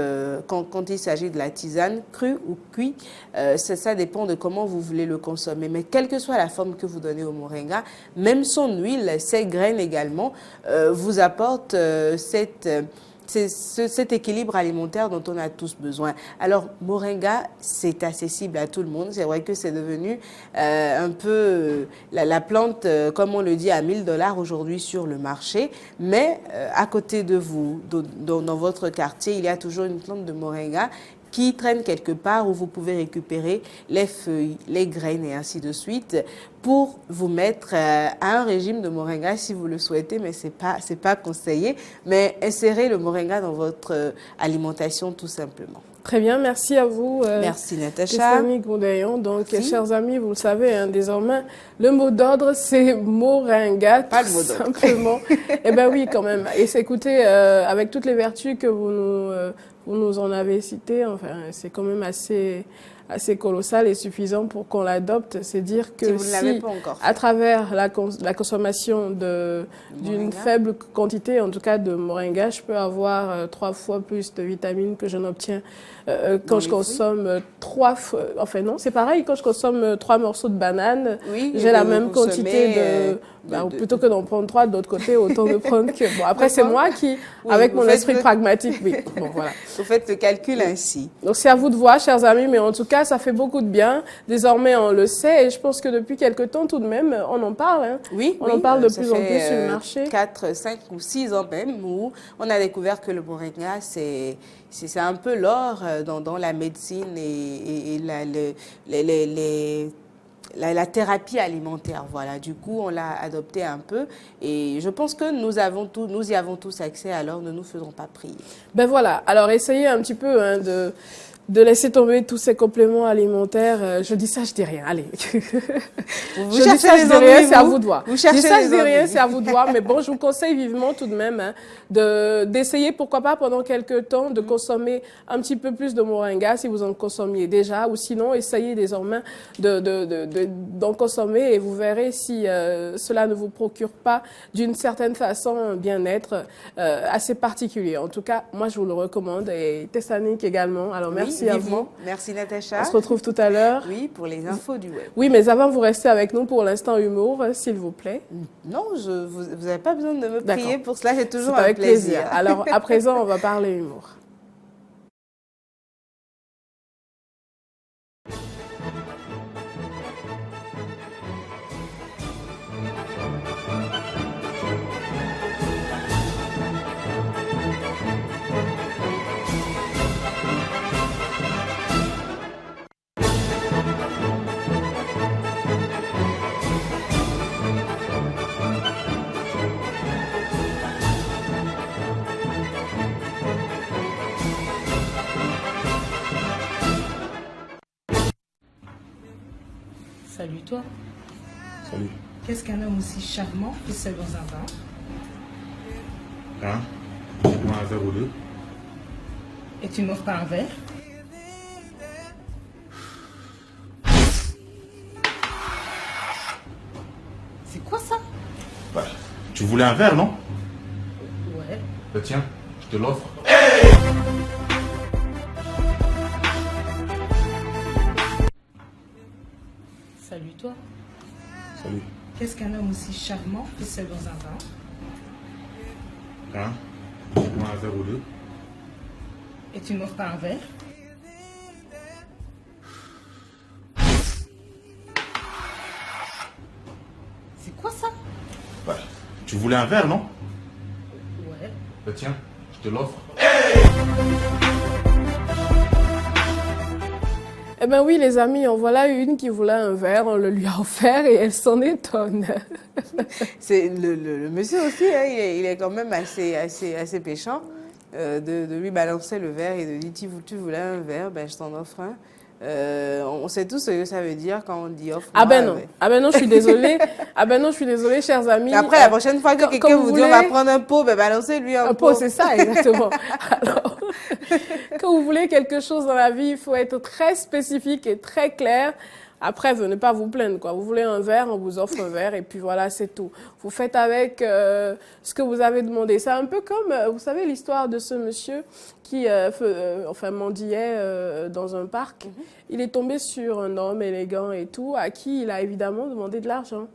quand il s'agit de la tisane, crue ou cuit. Ça dépend de comment vous voulez le consommer. Mais quelle que soit la forme que vous donnez au moringa, même son huile, ses graines également, vous apportent cet équilibre alimentaire dont on a tous besoin. Alors, moringa, c'est accessible à tout le monde. C'est vrai que c'est devenu un peu la plante, comme on le dit, à $1000 aujourd'hui sur le marché. Mais à côté de vous, dans votre quartier, il y a toujours une plante de moringa qui traîne quelque part où vous pouvez récupérer les feuilles, les graines et ainsi de suite pour vous mettre à un régime de moringa si vous le souhaitez, mais c'est pas conseillé. Mais insérez le moringa dans votre alimentation tout simplement. Très bien, merci à vous. Merci Natacha. Stéphanie Gondaillon. Donc, chers amis, vous le savez, hein, désormais, le mot d'ordre, c'est moringa. Pas le mot d'ordre. Simplement. Eh bien oui, quand même. Et c'est, écoutez, avec toutes les vertus que vous nous en avez citées, enfin, c'est quand même assez colossal et suffisant pour qu'on l'adopte. C'est dire que si pas encore fait, à travers la consommation d'une faible quantité, en tout cas de moringa, je peux avoir 3 fois plus de vitamines que je n'obtiens quand je consomme 3 fois... Enfin non, c'est pareil, quand je consomme 3 morceaux de banane, j'ai la même quantité plutôt que d'en prendre 3 de l'autre côté, autant de prendre que... Bon, après, c'est moi qui, avec mon esprit pragmatique, oui. Bon, voilà. Vous faites le calcul ainsi. Donc, c'est à vous de voir, chers amis, mais en tout cas, ça fait beaucoup de bien. Désormais, on le sait, et je pense que depuis quelque temps, tout de même, on en parle. Hein. Oui, on en parle de plus en plus sur le marché. 4, 5 ou 6 ans même, où on a découvert que le moringa, c'est un peu l'or dans la médecine et la thérapie alimentaire. Voilà. Du coup, on l'a adopté un peu et je pense que nous y avons tous accès, alors ne nous faisons pas prier. Ben voilà. Alors, essayez un petit peu de laisser tomber tous ces compléments alimentaires. Je dis ça, je dis rien. Allez. Vous cherchez les ennuis, c'est à vous de voir. Vous cherchez je dis ça, je les dis rien, ennuis. c'est à vous de voir. Mais bon, je vous conseille vivement tout de même d'essayer, pourquoi pas, pendant quelques temps, de consommer un petit peu plus de moringa si vous en consommiez déjà, ou sinon, essayez désormais d'en consommer et vous verrez si cela ne vous procure pas d'une certaine façon un bien-être assez particulier. En tout cas, moi, je vous le recommande et Tessanic également. Alors, merci. Oui, à vous. Merci Natacha. On se retrouve tout à l'heure. Oui, pour les infos du web. Oui, mais avant, vous restez avec nous pour l'instant humour, s'il vous plaît. Non, vous n'avez pas besoin de me prier pour cela, j'ai toujours avec un plaisir. Alors, à présent, on va parler humour. Salut toi. Salut. Qu'est-ce qu'un homme aussi charmant fait seul dans un bar? Hein? Moi, un verre ou deux. Et tu m'offres pas un verre? C'est quoi ça? Bah, tu voulais un verre, non? Tiens, je te l'offre. Salut toi. Salut. Qu'est-ce qu'un homme aussi charmant fait seul dans un bar? Hein? Moi, un verre ou deux. Et tu ne m'offres pas un verre? C'est quoi ça? Bah, tu voulais un verre, non? Ouais. Tiens, je te l'offre. Eh bien oui, les amis, en voilà une qui voulait un verre, on le lui a offert et elle s'en étonne. C'est le monsieur aussi, hein, il est quand même assez péchant de lui balancer le verre et de dire tu voulais un verre, ben je t'en offre un. On sait tous ce que ça veut dire quand on dit offre. Ah ben non, ah ben non, je suis désolée. Ah ben non, je suis désolée, chers amis. Et après, la prochaine fois que quelqu'un vous dit on va prendre un pot, ben balancez-lui un pot. Un pot, c'est ça, exactement. Alors, quand vous voulez quelque chose dans la vie, il faut être très spécifique et très clair. Après, venez pas vous plaindre, quoi. Vous voulez un verre, on vous offre un verre et puis voilà, c'est tout. Vous faites avec ce que vous avez demandé. C'est un peu comme, vous savez, l'histoire de ce monsieur qui mendiait dans un parc. Il est tombé sur un homme élégant et tout, à qui il a évidemment demandé de l'argent.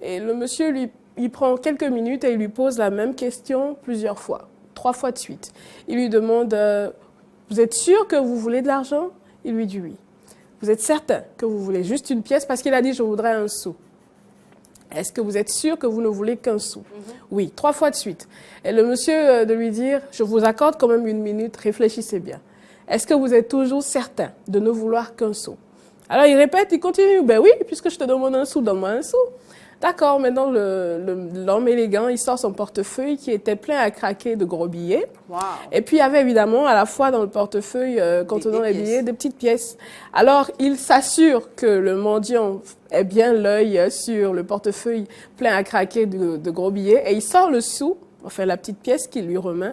Et le monsieur, il prend quelques minutes et il lui pose la même question plusieurs fois, 3 fois de suite. Il lui demande, vous êtes sûr que vous voulez de l'argent? Il lui dit oui. Vous êtes certain que vous voulez juste une pièce? Parce qu'il a dit, je voudrais un sou. Est-ce que vous êtes sûr que vous ne voulez qu'un sou? Oui, 3 fois de suite. Et le monsieur de lui dire, je vous accorde quand même 1 minute, réfléchissez bien. Est-ce que vous êtes toujours certain de ne vouloir qu'un sou? Alors il répète, il continue, ben oui, puisque je te demande un sou, donne-moi un sou. D'accord, maintenant l'homme élégant, il sort son portefeuille qui était plein à craquer de gros billets. Wow. Et puis il y avait évidemment à la fois dans le portefeuille contenant les billets des petites pièces. Alors il s'assure que le mendiant ait bien l'œil sur le portefeuille plein à craquer de gros billets et il sort le sou, enfin la petite pièce qu'il lui remet.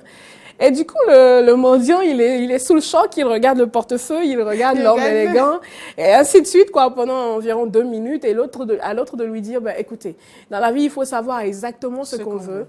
Et du coup, le mendiant, il est sous le choc, il regarde le portefeuille, il regarde l'homme élégant, et ainsi de suite, quoi, pendant environ 2 minutes, et à l'autre de lui dire, ben, écoutez, dans la vie, il faut savoir exactement ce qu'on veut.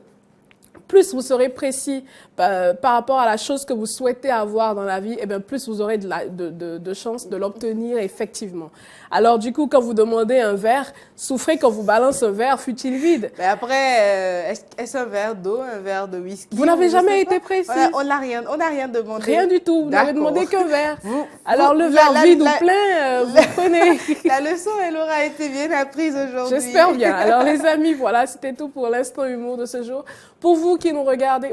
Plus vous serez précis par rapport à la chose que vous souhaitez avoir dans la vie, et bien plus vous aurez de chances de l'obtenir effectivement. Alors du coup, quand vous demandez un verre, souffrez quand vous balance un verre, fût-il vide. Mais après, est-ce un verre d'eau, un verre de whisky? Vous n'avez jamais été précis. On n'a rien demandé. Rien du tout. Vous n'avez demandé qu'un verre. Alors le verre vide ou plein, vous prenez. La leçon, elle aura été bien apprise aujourd'hui. J'espère bien. Alors les amis, voilà, c'était tout pour l'instant humour de ce jour. Pour vous qui nous regardez,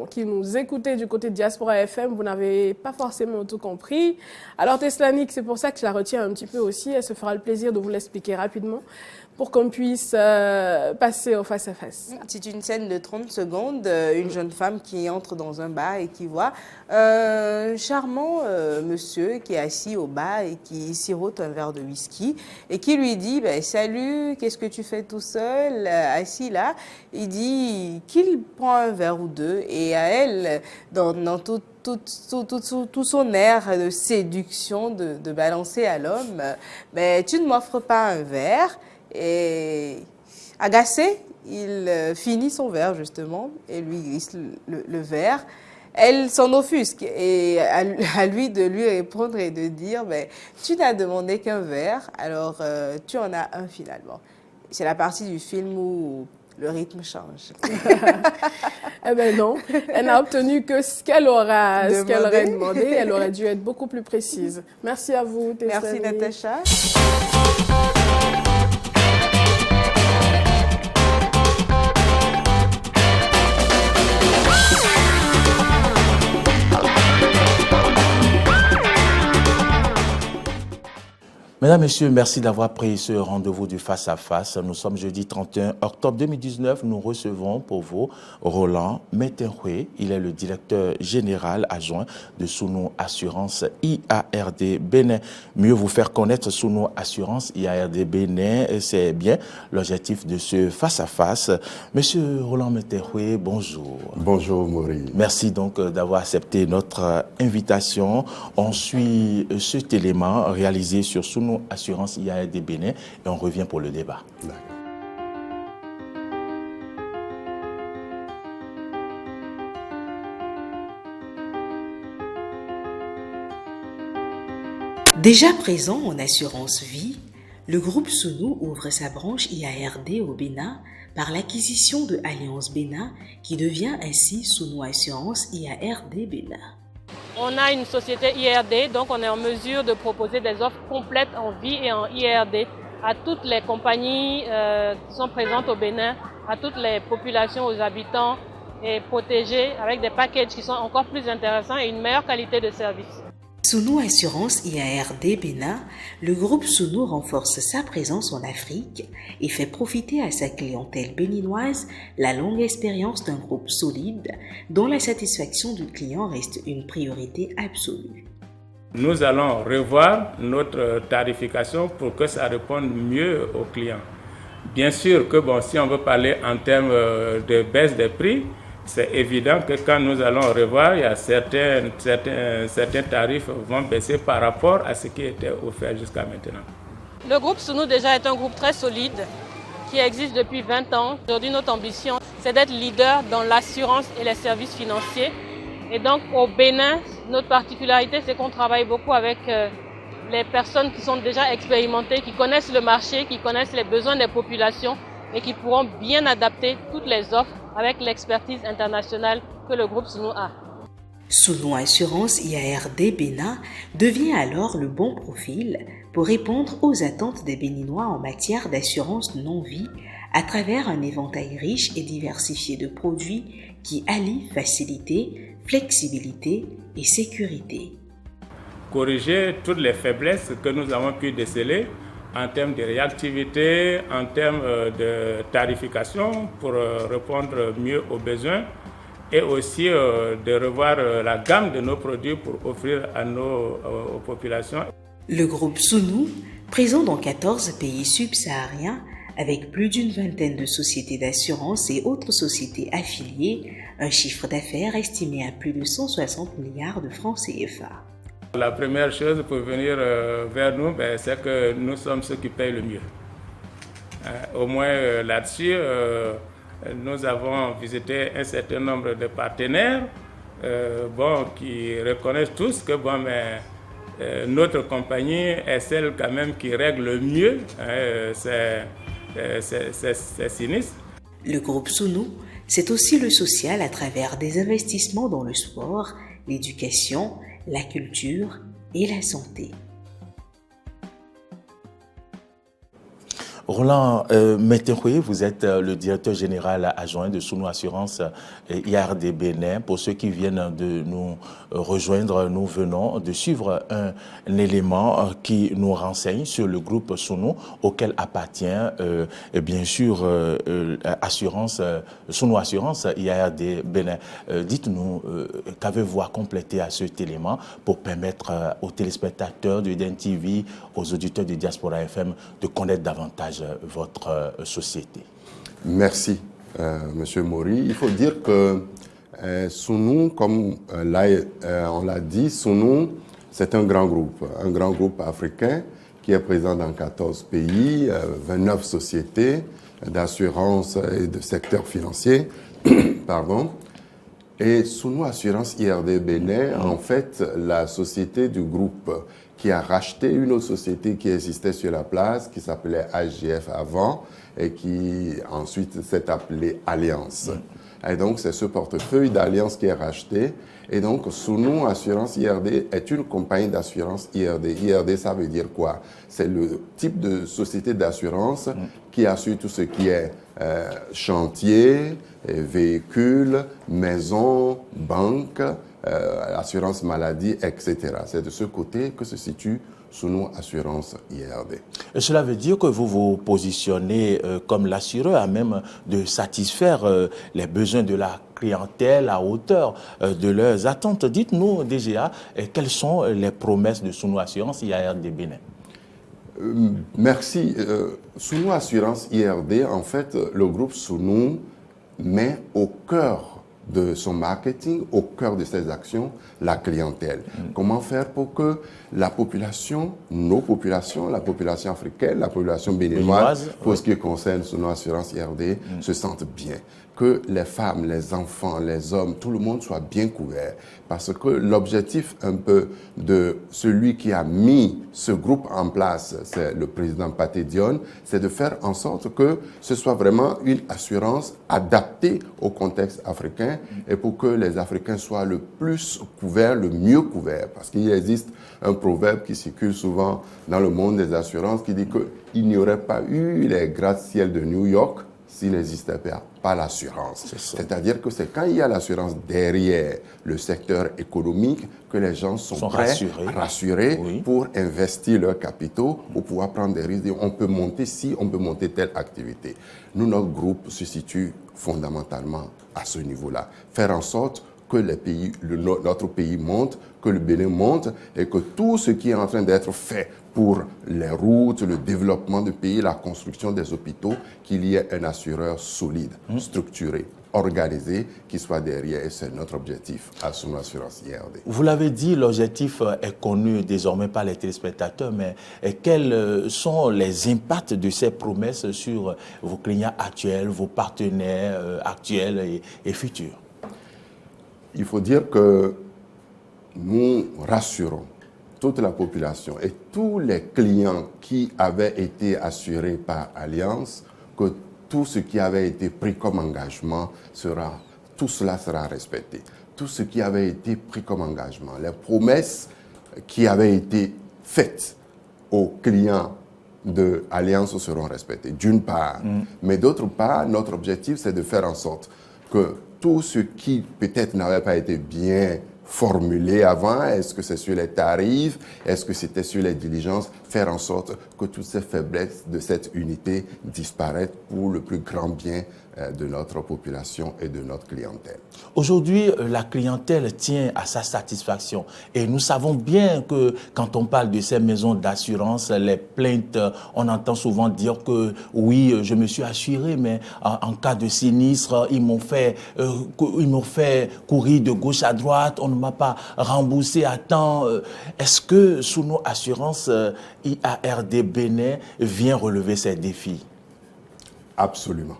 qui nous écoutez du côté de Diaspora FM, vous n'avez pas forcément tout compris. Alors Teslanik, c'est pour ça que je la retiens un petit peu aussi. Elle se fera le plaisir de vous l'expliquer rapidement pour qu'on puisse passer au face-à-face. C'est une scène de 30 secondes, une jeune femme qui entre dans un bar et qui voit un charmant monsieur qui est assis au bar et qui sirote un verre de whisky et qui lui dit « Salut, qu'est-ce que tu fais tout seul assis là ?» Il dit qu'il prend un verre ou deux et à elle, dans tout son air de séduction, de balancer à l'homme, tu ne m'offres pas un verre. Et agacé, il finit son verre justement et lui glisse le verre. Elle s'en offusque et à lui de lui répondre et de dire tu n'as demandé qu'un verre, alors tu en as un finalement. C'est la partie du film où le rythme change. Eh bien non, elle n'a obtenu que ce qu'elle aurait demandé. Elle aurait dû être beaucoup plus précise. Merci à vous, Tessani. Merci Natacha. Mesdames, Messieurs, merci d'avoir pris ce rendez-vous du face-à-face. Nous sommes jeudi 31 octobre 2019. Nous recevons pour vous Roland Metenhwe. Il est le directeur général adjoint de Sounou Assurance IARD Bénin. Mieux vous faire connaître Sounou Assurance IARD Bénin, c'est bien l'objectif de ce face-à-face. Monsieur Roland Metenhwe, bonjour. Bonjour, Maurice. Merci donc d'avoir accepté notre invitation. On suit cet élément réalisé sur Sounou Assurance IARD Bénin et on revient pour le débat. Déjà présent en assurance vie, le groupe Sounou ouvre sa branche IARD au Bénin par l'acquisition de Alliance Bénin qui devient ainsi Sounou Assurance IARD Bénin. On a une société IARD, donc on est en mesure de proposer des offres complètes en vie et en IARD à toutes les compagnies qui sont présentes au Bénin, à toutes les populations, aux habitants, et protégés avec des packages qui sont encore plus intéressants et une meilleure qualité de service. Sounou Assurance IARD Bénin, le groupe Sounou renforce sa présence en Afrique et fait profiter à sa clientèle béninoise la longue expérience d'un groupe solide dont la satisfaction du client reste une priorité absolue. Nous allons revoir notre tarification pour que ça réponde mieux aux clients. Bien sûr que si on veut parler en termes de baisse des prix, c'est évident que quand nous allons revoir, il y a certains tarifs vont baisser par rapport à ce qui était offert jusqu'à maintenant. Le groupe Sounou déjà est un groupe très solide qui existe depuis 20 ans. Aujourd'hui, notre ambition, c'est d'être leader dans l'assurance et les services financiers. Et donc au Bénin, notre particularité, c'est qu'on travaille beaucoup avec les personnes qui sont déjà expérimentées, qui connaissent le marché, qui connaissent les besoins des populations et qui pourront bien adapter toutes les offres avec l'expertise internationale que le groupe Sounou a. Sounou Assurance IARD Bénin devient alors le bon profil pour répondre aux attentes des Béninois en matière d'assurance non-vie à travers un éventail riche et diversifié de produits qui allient facilité, flexibilité et sécurité. Corriger toutes les faiblesses que nous avons pu déceler en termes de réactivité, en termes de tarification pour répondre mieux aux besoins et aussi de revoir la gamme de nos produits pour offrir à aux populations. Le groupe Sounou, présent dans 14 pays subsahariens, avec plus d'une vingtaine de sociétés d'assurance et autres sociétés affiliées, un chiffre d'affaires estimé à plus de 160 milliards de francs CFA. La première chose pour venir vers nous, c'est que nous sommes ceux qui payent le mieux. Au moins là-dessus, nous avons visité un certain nombre de partenaires qui reconnaissent tous que notre compagnie est celle quand même qui règle le mieux ces sinistres. Le groupe Sounou, c'est aussi le social à travers des investissements dans le sport, l'éducation, la culture et la santé. Roland Météroué, vous êtes le directeur général adjoint de Sounou Assurance IARD Bénin. Pour ceux qui viennent de nous rejoindre, nous venons de suivre un élément qui nous renseigne sur le groupe Sounou, auquel appartient bien sûr Sounou Assurance IARD Bénin. Dites-nous, qu'avez-vous à compléter à cet élément pour permettre aux téléspectateurs de DEN TV, aux auditeurs de Diaspora FM de connaître davantage votre société? Merci, Monsieur Maury. Il faut dire que Sounou, comme on l'a dit, Sounou, c'est un grand groupe africain qui est présent dans 14 pays, 29 sociétés d'assurance et de secteur financier. Pardon. Et Sounou Assurance IARD Bénin, en fait, la société du groupe qui a racheté une autre société qui existait sur la place, qui s'appelait HGF avant, et qui ensuite s'est appelée Alliance. Et donc, c'est ce portefeuille d'Alliance qui est racheté. Et donc, Sounou Assurance IARD est une compagnie d'assurance IARD. IARD, ça veut dire quoi? C'est le type de société d'assurance qui assure tout ce qui est chantier, véhicules, maisons, banques, assurance maladie, etc. C'est de ce côté que se situe Sounou Assurance IARD. Et cela veut dire que vous vous positionnez comme l'assureur à même de satisfaire les besoins de la clientèle à hauteur de leurs attentes. Dites-nous, DGA, quelles sont les promesses de Sounou Assurance IARD Bénin? Merci. Sounou Assurance IARD, en fait, le groupe Sounou met au cœur de son marketing, au cœur de ses actions, la clientèle. Comment faire pour que la population, nos populations, la population africaine, la population béninoise, pour ce qui concerne Sounou Assurance IARD, se sentent bien? que les femmes, les enfants, les hommes, tout le monde soit bien couvert. Parce que l'objectif un peu de celui qui a mis ce groupe en place, c'est le président Pathé Dione, c'est de faire en sorte que ce soit vraiment une assurance adaptée au contexte africain et pour que les Africains soient le plus couverts, le mieux couverts. Parce qu'il existe un proverbe qui circule souvent dans le monde des assurances qui dit qu'il n'y aurait pas eu les gratte-ciel de New York s'il n'existait pas l'assurance. C'est-à-dire que c'est quand il y a l'assurance derrière le secteur économique que les gens sont prêts, rassurés oui. pour investir leurs capitaux, pour pouvoir prendre des risques. On peut monter on peut monter telle activité. Nous, notre groupe se situe fondamentalement à ce niveau-là. Faire en sorte que notre pays monte, que le Bénin monte et que tout ce qui est en train d'être fait pour les routes, le développement du pays, la construction des hôpitaux, qu'il y ait un assureur solide, structuré, organisé, qui soit derrière. Et c'est notre objectif à son assurance IRD. Vous l'avez dit, l'objectif est connu désormais par les téléspectateurs, mais quels sont les impacts de ces promesses sur vos clients actuels, vos partenaires actuels et futurs? Il faut dire que nous rassurons toute la population et tous les clients qui avaient été assurés par Allianz que tout ce qui avait été pris comme engagement tout cela sera respecté. Tout ce qui avait été pris comme engagement, les promesses qui avaient été faites aux clients de Allianz seront respectées, d'une part. Mais d'autre part, notre objectif, c'est de faire en sorte que tout ce qui peut-être n'avait pas été bien formulé avant, est-ce que c'est sur les tarifs, est-ce que c'était sur les diligences, faire en sorte que toutes ces faiblesses de cette unité disparaissent pour le plus grand bien de notre population et de notre clientèle. Aujourd'hui, la clientèle tient à sa satisfaction et nous savons bien que quand on parle de ces maisons d'assurance, les plaintes, on entend souvent dire que oui, je me suis assuré, mais en cas de sinistre, ils m'ont fait courir de gauche à droite, on ne m'a pas remboursé à temps. Est-ce que Sounou Assurance IARD Bénin vient relever ces défis? Absolument.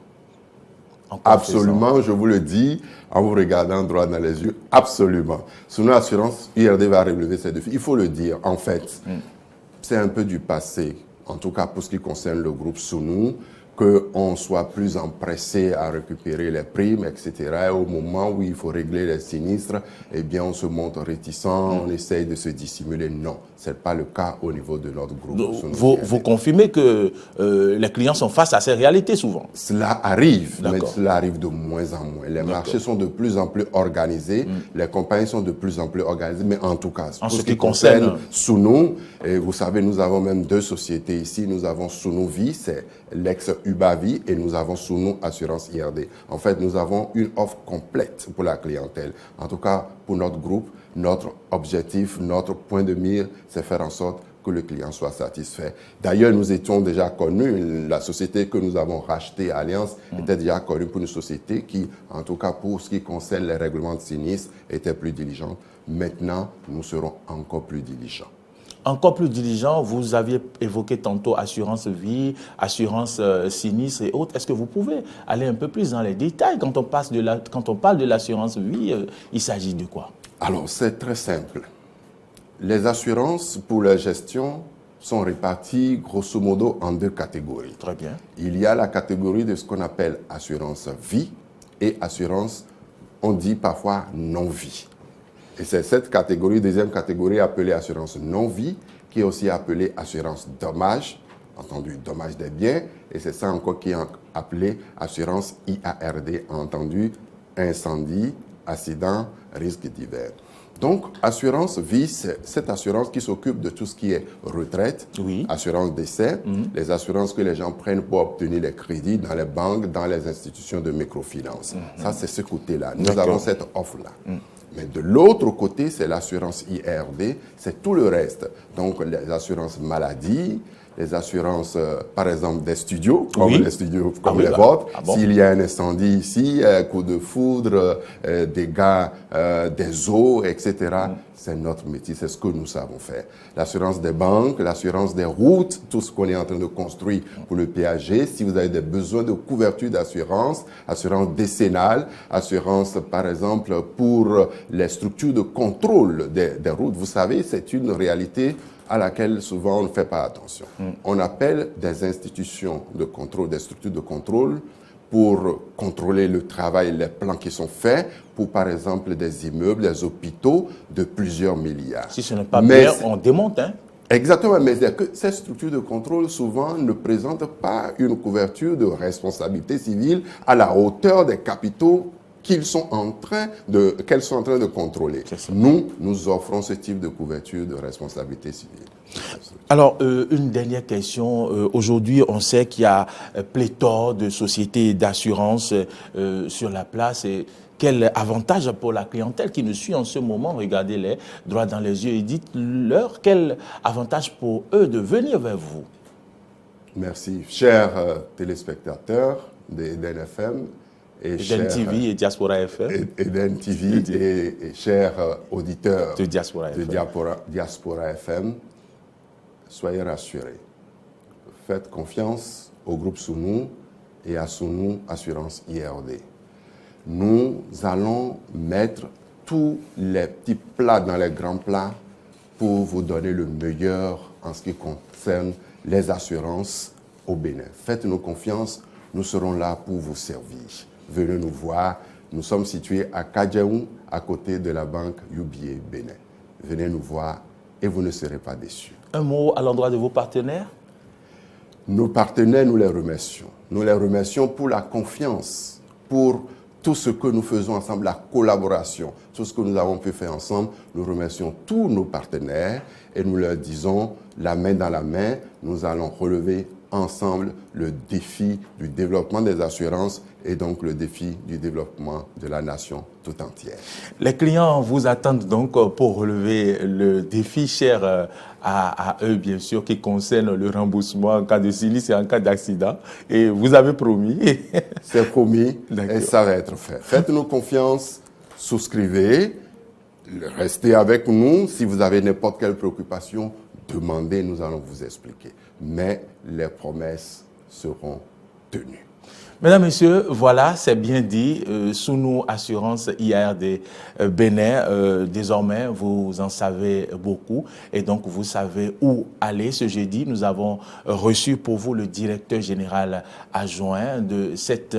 Absolument, je vous le dis en vous regardant droit dans les yeux, absolument. Sounou Assurance IRD va relever ces défis. Il faut le dire, en fait, c'est un peu du passé, en tout cas pour ce qui concerne le groupe Sounou, qu'on soit plus empressé à récupérer les primes, etc. Et au moment où il faut régler les sinistres, eh bien, on se montre réticent, on essaye de se dissimuler. Non, ce n'est pas le cas au niveau de notre groupe. Vous confirmez que les clients sont face à ces réalités souvent? Cela arrive, mais cela arrive de moins en moins. Les marchés sont de plus en plus organisés, les compagnies sont de plus en plus organisées, mais en tout cas, en ce qui concerne Sounou, et vous savez, nous avons même deux sociétés ici. Nous avons Sounou Vie, c'est l'ex-Ubavi, et nous avons Sounou Assurance IRD. En fait, nous avons une offre complète pour la clientèle. En tout cas, pour notre groupe, notre objectif, notre point de mire, c'est faire en sorte que le client soit satisfait. D'ailleurs, nous étions déjà connus, la société que nous avons rachetée, Allianz, était déjà connue pour une société qui, en tout cas pour ce qui concerne les règlements de sinistre, était plus diligente. Maintenant, nous serons encore plus diligents. Encore plus diligent, vous aviez évoqué tantôt assurance vie, assurance sinistre et autres. Est-ce que vous pouvez aller un peu plus dans les détails quand on parle de l'assurance vie, il s'agit de quoi? Alors, c'est très simple. Les assurances pour la gestion sont réparties grosso modo en deux catégories. Très bien. Il y a la catégorie de ce qu'on appelle assurance vie et assurance, on dit parfois non-vie. Et c'est cette catégorie, deuxième catégorie appelée assurance non-vie, qui est aussi appelée assurance dommage, entendu dommage des biens, et c'est ça encore qui est appelé assurance IARD, entendu incendie, accident, risques divers. Donc, assurance vie, c'est cette assurance qui s'occupe de tout ce qui est retraite, assurance décès, les assurances que les gens prennent pour obtenir les crédits dans les banques, dans les institutions de microfinance. Ça, c'est ce côté-là. Nous avons cette offre-là. Mais de l'autre côté, c'est l'assurance IRD, c'est tout le reste. Donc, les assurances maladie, les assurances, par exemple, des studios, comme Oui. les studios comme Ah oui, les bah, vôtres. ah bon? S'il y a un incendie ici, coup de foudre, dégâts des eaux, etc., c'est notre métier, c'est ce que nous savons faire. L'assurance des banques, l'assurance des routes, tout ce qu'on est en train de construire pour le PAG. Si vous avez des besoins de couverture d'assurance, assurance décennale, assurance, par exemple, pour les structures de contrôle des routes, vous savez, c'est une réalité à laquelle souvent on ne fait pas attention. On appelle des institutions de contrôle, des structures de contrôle pour contrôler le travail, les plans qui sont faits pour, par exemple, des immeubles, des hôpitaux de plusieurs milliards. Si ce n'est pas bien, on démonte, hein? Exactement, mais c'est que ces structures de contrôle souvent ne présentent pas une couverture de responsabilité civile à la hauteur des capitaux qu'elles sont en train de contrôler. Nous offrons ce type de couverture de responsabilité civile. Alors, une dernière question. Aujourd'hui, on sait qu'il y a pléthore de sociétés d'assurance sur la place. Et quel avantage pour la clientèle qui nous suit en ce moment? Regardez-les droit dans les yeux et dites-leur quel avantage pour eux de venir vers vous. Merci. Chers téléspectateurs d'Eden FM, Eden TV et Diaspora FM. Eden TV et chers auditeurs de Diaspora FM. Diaspora FM, soyez rassurés. Faites confiance au groupe Sounou et à Sounou Assurance IRD. Nous allons mettre tous les petits plats dans les grands plats pour vous donner le meilleur en ce qui concerne les assurances au Bénin. Faites-nous confiance, nous serons là pour vous servir. Venez nous voir. Nous sommes situés à Kadjaou, à côté de la banque UBA Bénin. Venez nous voir et vous ne serez pas déçus. Un mot à l'endroit de vos partenaires? Nos partenaires, nous les remercions. Nous les remercions pour la confiance, pour tout ce que nous faisons ensemble, la collaboration, tout ce que nous avons pu faire ensemble. Nous remercions tous nos partenaires et nous leur disons, la main dans la main, nous allons relever ensemble le défi du développement des assurances et donc le défi du développement de la nation tout entière. Les clients vous attendent donc pour relever le défi cher à eux, bien sûr, qui concerne le remboursement en cas de sinistre et en cas d'accident. Et vous avez promis. C'est promis et ça va être fait. Faites-nous confiance, souscrivez, restez avec nous. Si vous avez n'importe quelle préoccupation, demandez, nous allons vous expliquer. Mais les promesses seront tenues. Mesdames, Messieurs, voilà, c'est bien dit. Sounou Assurance IRD Bénin, désormais, vous en savez beaucoup et donc vous savez où aller. Ce jeudi, nous avons reçu pour vous le directeur général adjoint de cette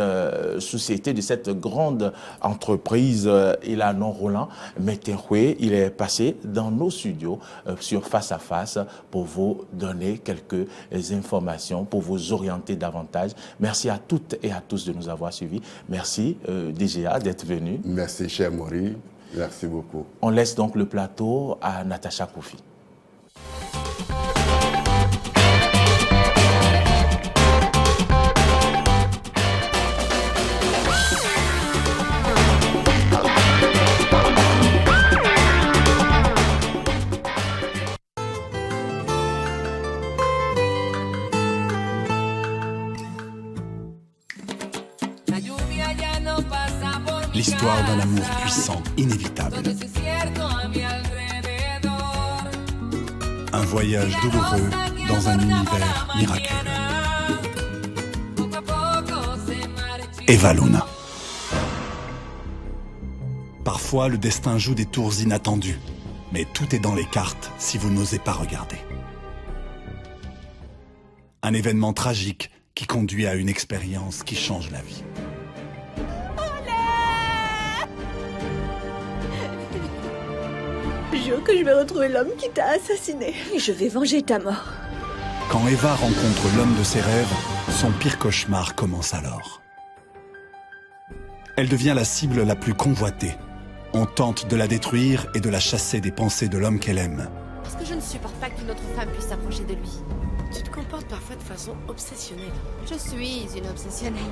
société, de cette grande entreprise, Ilanon Roland Metenhoué. Il est passé dans nos studios sur Face à Face pour vous donner quelques informations, pour vous orienter davantage. Merci à toutes et à tous de nous avoir suivis. Merci DGA d'être venu. Merci cher Maury, merci beaucoup. On laisse donc le plateau à Natacha Kofi. L'histoire d'un amour puissant, inévitable. Un voyage douloureux dans un univers miraculeux. Eva Luna. Parfois, le destin joue des tours inattendues, mais tout est dans les cartes si vous n'osez pas regarder. Un événement tragique qui conduit à une expérience qui change la vie. Je jure que je vais retrouver l'homme qui t'a assassiné. Et je vais venger ta mort. Quand Eva rencontre l'homme de ses rêves, son pire cauchemar commence alors. Elle devient la cible la plus convoitée. On tente de la détruire et de la chasser des pensées de l'homme qu'elle aime. Parce que je ne supporte pas qu'une autre femme puisse s'approcher de lui. Tu te comportes parfois de façon obsessionnelle. Je suis une obsessionnelle.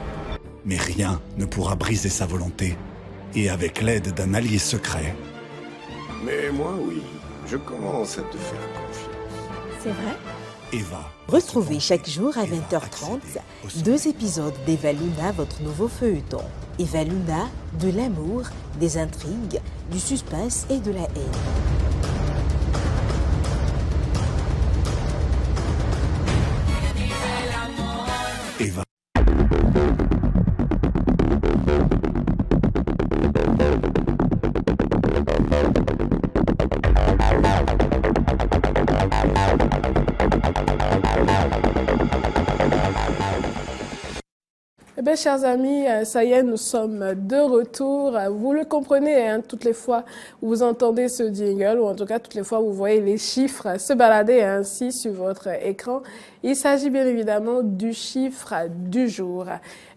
Mais rien ne pourra briser sa volonté. Et avec l'aide d'un allié secret... Mais moi, oui, je commence à te faire confiance. C'est vrai? Eva. Retrouvez chaque jour à 20h30 2 épisodes d'Eva Luna, votre nouveau feuilleton. Eva Luna, de l'amour, des intrigues, du suspense et de la haine. Eva. Eh bien, chers amis, ça y est, nous sommes de retour. Vous le comprenez, hein, toutes les fois où vous entendez ce jingle, ou en tout cas toutes les fois où vous voyez les chiffres se balader ainsi sur votre écran, il s'agit bien évidemment du chiffre du jour.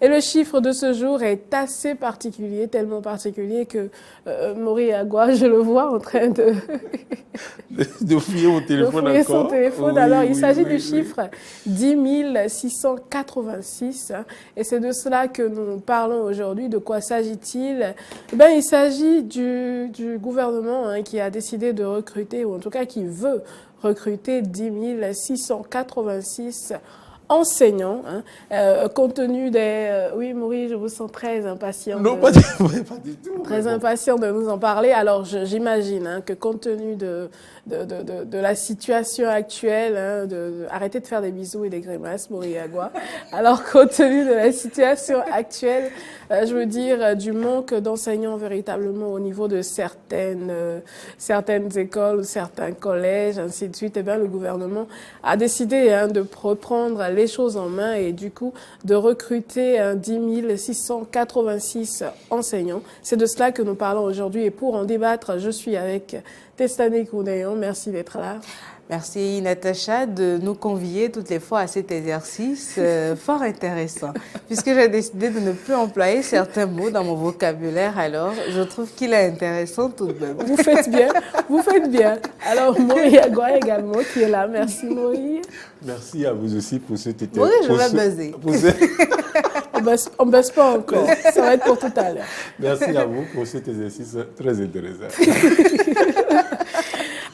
Et le chiffre de ce jour est assez particulier, tellement particulier que Mori Agua, je le vois en train de fouiller mon téléphone de fouiller encore. son téléphone. Oui, Alors, il s'agit du oui. chiffre 10 686. Et c'est de cela que nous parlons aujourd'hui. De quoi s'agit-il? Ben, il s'agit du gouvernement qui a décidé de recruter, ou en tout cas qui veut recruter 10 686 enseignants, compte tenu des... oui, Maury, je vous sens très impatient. Non, pas du tout. Très impatient de nous en parler. Alors, j'imagine que compte tenu de la situation actuelle, arrêtez de faire des bisous et des grimaces, Maury Agua. Alors, compte tenu de la situation actuelle, je veux dire, du manque d'enseignants véritablement au niveau de certaines écoles, certains collèges, ainsi de suite, eh bien, le gouvernement a décidé de reprendre les choses en main et du coup de recruter 10 686 enseignants. C'est de cela que nous parlons aujourd'hui et pour en débattre, je suis avec Testane Koundéon. Merci d'être là. Merci Natacha de nous convier toutes les fois à cet exercice fort intéressant. Puisque j'ai décidé de ne plus employer certains mots dans mon vocabulaire, alors je trouve qu'il est intéressant tout de même. Vous faites bien, vous faites bien. Alors Mori Agua également qui est là. Merci Mori. Merci à vous aussi pour cet été. Oui, je vais buzzer. On ne baisse pas encore, ça va être pour tout à l'heure. Merci à vous pour cet exercice très intéressant.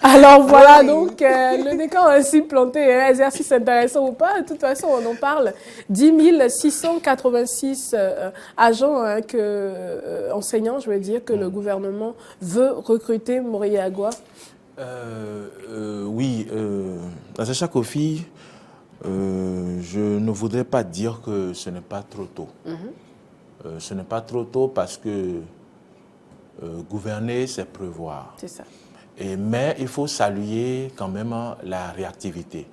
Alors voilà donc le décor ainsi planté, un exercice intéressant ou pas, de toute façon on en parle. 10 686 agents, enseignants, je veux dire, que le gouvernement veut recruter, Mori Agua. Oui, Natacha Kofi, je ne voudrais pas dire que ce n'est pas trop tôt. Ce n'est pas trop tôt parce que gouverner, c'est prévoir. C'est ça. Mais il faut saluer quand même la réactivité.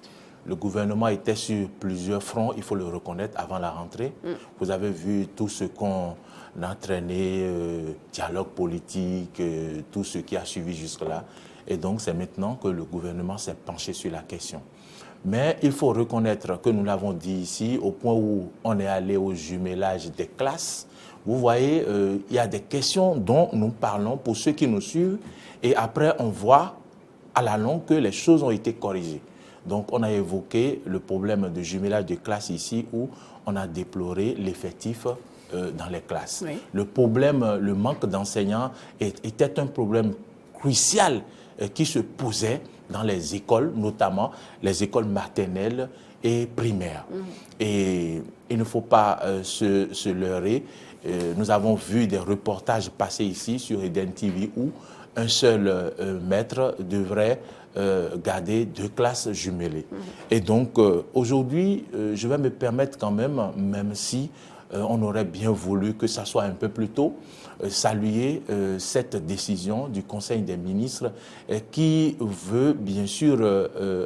Le gouvernement était sur plusieurs fronts, il faut le reconnaître, avant la rentrée. Vous avez vu tout ce qu'on a traîné, dialogue politique, tout ce qui a suivi jusque-là. Et donc, c'est maintenant que le gouvernement s'est penché sur la question. Mais il faut reconnaître que nous l'avons dit ici, au point où on est allé au jumelage des classes. Vous voyez, il y a des questions dont nous parlons pour ceux qui nous suivent. Et après, on voit à la longue que les choses ont été corrigées. Donc, on a évoqué le problème de jumelage de classes ici où on a déploré l'effectif dans les classes. Oui. Le problème, le manque d'enseignants était un problème crucial qui se posait dans les écoles, notamment les écoles maternelles et primaires. Et il ne faut pas se leurrer. Nous avons vu des reportages passer ici sur Eden TV où un seul maître devrait garder 2 classes jumelées. Et donc, aujourd'hui, je vais me permettre quand même si on aurait bien voulu que ça soit un peu plus tôt, saluer cette décision du Conseil des ministres qui veut bien sûr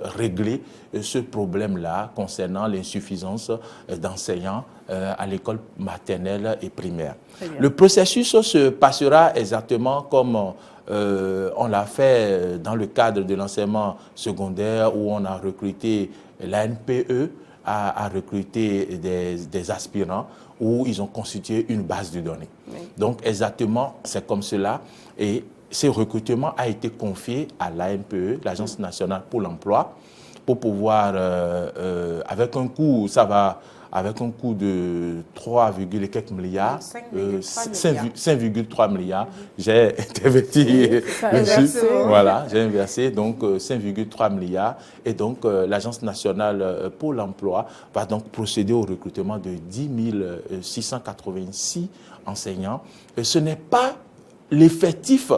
régler ce problème-là concernant l'insuffisance d'enseignants à l'école maternelle et primaire. Le processus se passera exactement comme on l'a fait dans le cadre de l'enseignement secondaire où on a recruté l'ANPE, a recruté des aspirants où ils ont constitué une base de données. Oui. Donc exactement, c'est comme cela. Et ce recrutement a été confié à l'ANPE, l'Agence nationale pour l'emploi, pour pouvoir, avec un coût, ça va, avec un coût de 3, et quelques milliards, 5,3 milliards, j'ai interverti le chiffre, voilà, j'ai inversé, donc 5,3 milliards, et donc l'Agence nationale pour l'emploi va donc procéder au recrutement de 10 686 enseignants, et ce n'est pas l'effectif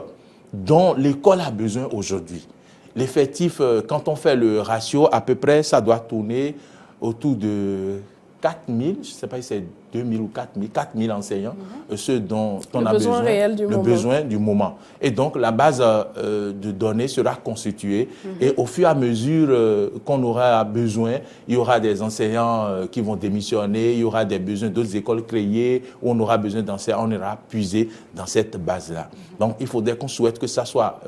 dont l'école a besoin aujourd'hui. L'effectif, quand on fait le ratio, à peu près, ça doit tourner autour de 4 000, je ne sais pas si c'est 2 000 ou 4 000 enseignants, ceux dont on a besoin, le besoin du moment. Et donc, la base de données sera constituée et au fur et à mesure qu'on aura besoin, il y aura des enseignants qui vont démissionner, il y aura des besoins d'autres écoles créées où on aura besoin d'enseignants, on ira puiser dans cette base-là. Donc, il faudrait qu'on souhaite que ça soit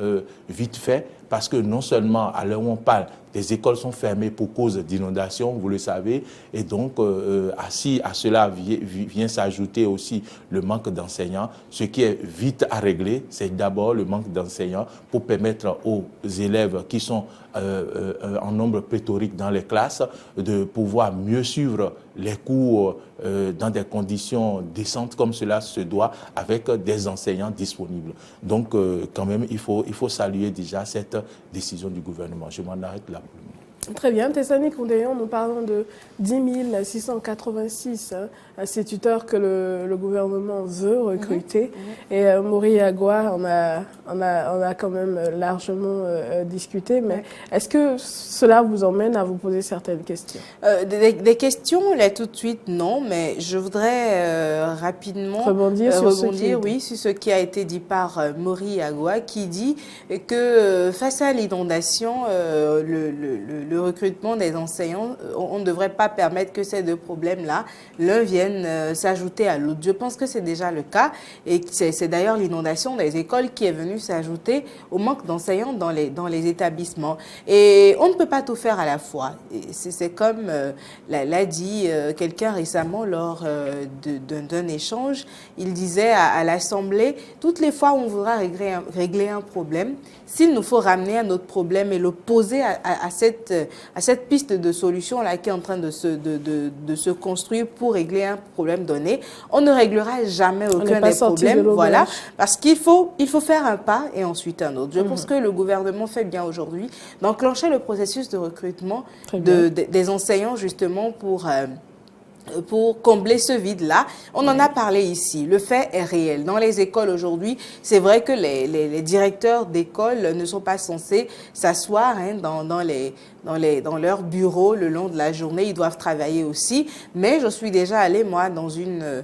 vite fait parce que non seulement à l'heure où on parle, les écoles sont fermées pour cause d'inondation, vous le savez, et donc à cela vient s'ajouter aussi le manque d'enseignants. Ce qui est vite à régler, c'est d'abord le manque d'enseignants pour permettre aux élèves qui sont en nombre pléthorique dans les classes de pouvoir mieux suivre les cours dans des conditions décentes comme cela se doit avec des enseignants disponibles. Donc quand même, il faut saluer déjà cette décision du gouvernement. Je m'en arrête là. Très bien. Tessani Kondéon, nous parlons de 10 686 instituteurs que le gouvernement veut recruter. Et Mori Agua, on a quand même largement discuté. Mais est-ce que cela vous emmène à vous poser certaines questions? Des questions, là tout de suite, non. Mais je voudrais rapidement rebondir sur ce qui a été dit par Mori Agua, qui dit que face à l'inondation, le recrutement des enseignants, on ne devrait pas permettre que ces deux problèmes-là, l'un vienne s'ajouter à l'autre. Je pense que c'est déjà le cas et c'est d'ailleurs l'inondation des écoles qui est venue s'ajouter au manque d'enseignants dans les établissements. Et on ne peut pas tout faire à la fois. C'est comme l'a dit quelqu'un récemment lors d'un échange. Il disait à l'Assemblée, toutes les fois où on voudra régler un problème, s'il nous faut ramener un autre problème et le poser à cette piste de solution-là qui est en train de se construire pour régler un problème donné, on ne réglera jamais aucun des problèmes. Voilà, parce qu'il faut faire un pas et ensuite un autre. Je pense que le gouvernement fait bien aujourd'hui d'enclencher le processus de recrutement des enseignants justement pour combler ce vide-là. On en a parlé ici. Le fait est réel. Dans les écoles aujourd'hui, c'est vrai que les directeurs d'école ne sont pas censés s'asseoir dans leur bureau le long de la journée. Ils doivent travailler aussi. Mais je suis déjà allée, moi, dans une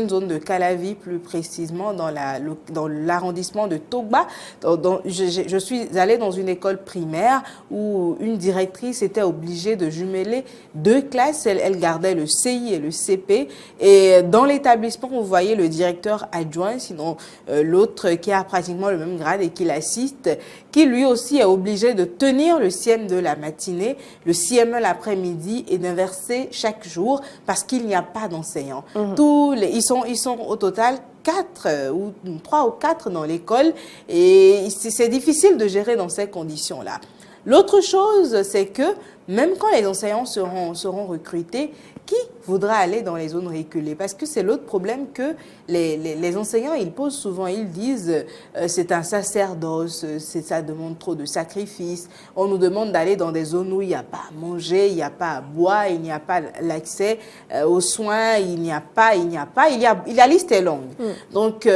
zone de Calavi, plus précisément dans l'arrondissement de Togba. Je suis allée dans une école primaire où une directrice était obligée de jumeler 2 classes. Elle gardait le CI et le CP. Et dans l'établissement, vous voyez le directeur adjoint, sinon l'autre qui a pratiquement le même grade et qui l'assiste, qui lui aussi est obligé de tenir le CIEM de la matinée, le CIEM l'après-midi et d'inverser chaque jour parce qu'il n'y a pas d'enseignants. Ils sont au total 3 ou 4 dans l'école et c'est difficile de gérer dans ces conditions-là. L'autre chose, c'est que même quand les enseignants seront recrutés, qui voudra aller dans les zones reculées? Parce que c'est l'autre problème que les enseignants, ils posent souvent. Ils disent c'est un sacerdoce, ça demande trop de sacrifices. On nous demande d'aller dans des zones où il n'y a pas à manger, il n'y a pas à boire, il n'y a pas l'accès aux soins, la liste est longue. Donc,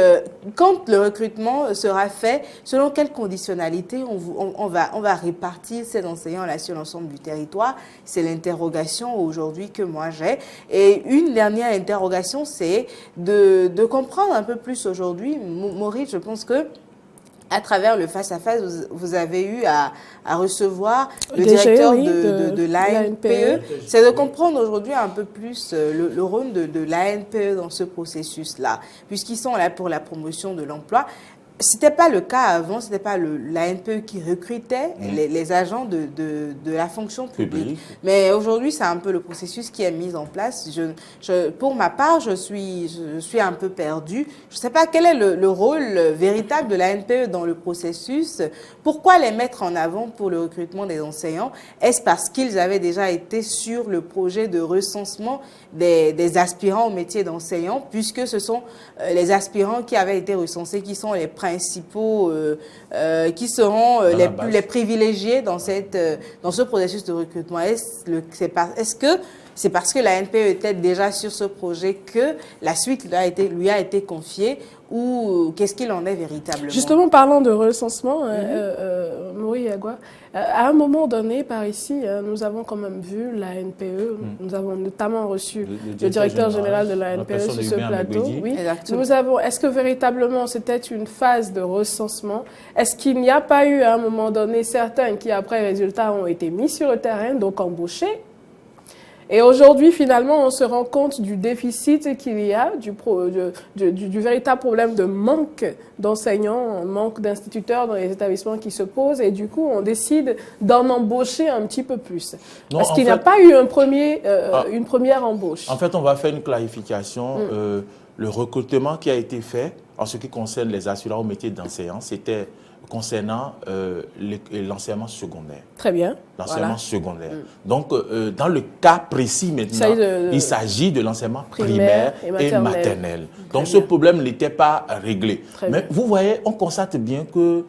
quand le recrutement sera fait, selon quelles conditionnalités on va répartir ces enseignants-là sur l'ensemble du territoire? C'est l'interrogation aujourd'hui que moi j'ai. Et une dernière interrogation, c'est de comprendre un peu plus aujourd'hui. Maurice, je pense que à travers le face-à-face, vous avez eu à recevoir le directeur de l'ANPE. C'est de comprendre aujourd'hui un peu plus le rôle de l'ANPE dans ce processus-là, puisqu'ils sont là pour la promotion de l'emploi. C'était pas le cas avant, c'était pas la NPE qui recrutait les agents de la fonction publique. Mais aujourd'hui, c'est un peu le processus qui est mis en place. Pour ma part, je suis un peu perdue. Je ne sais pas quel est le rôle véritable de la NPE dans le processus. Pourquoi les mettre en avant pour le recrutement des enseignants? Est-ce parce qu'ils avaient déjà été sur le projet de recensement des aspirants au métier d'enseignant, puisque ce sont les aspirants qui avaient été recensés qui sont les principaux, qui seront les privilégiés dans ce processus de recrutement? Est-ce que c'est parce que la NPE était déjà sur ce projet que la suite lui a été confiée, ou qu'est-ce qu'il en est véritablement? Justement, parlant de recensement, Mori Yagwa, à un moment donné, par ici, nous avons quand même vu la NPE, nous avons notamment reçu le directeur général de la NPE sur ce plateau. Oui. Est-ce que véritablement c'était une phase de recensement? Est-ce qu'il n'y a pas eu à un moment donné certains qui, après résultat, ont été mis sur le terrain, donc embauchés? Et aujourd'hui, finalement, on se rend compte du déficit qu'il y a, du véritable problème de manque d'enseignants, manque d'instituteurs dans les établissements qui se posent. Et du coup, on décide d'en embaucher un petit peu plus. Non, parce qu'il n'y a pas eu une première embauche. En fait, on va faire une clarification. Le recrutement qui a été fait en ce qui concerne les assureurs au métier d'enseignant, c'était concernant l'enseignement secondaire. Très bien. L'enseignement secondaire. Donc, dans le cas précis maintenant, il s'agit de l'enseignement primaire et maternel. Donc, ce problème n'était pas réglé. Mais vous voyez, on constate bien que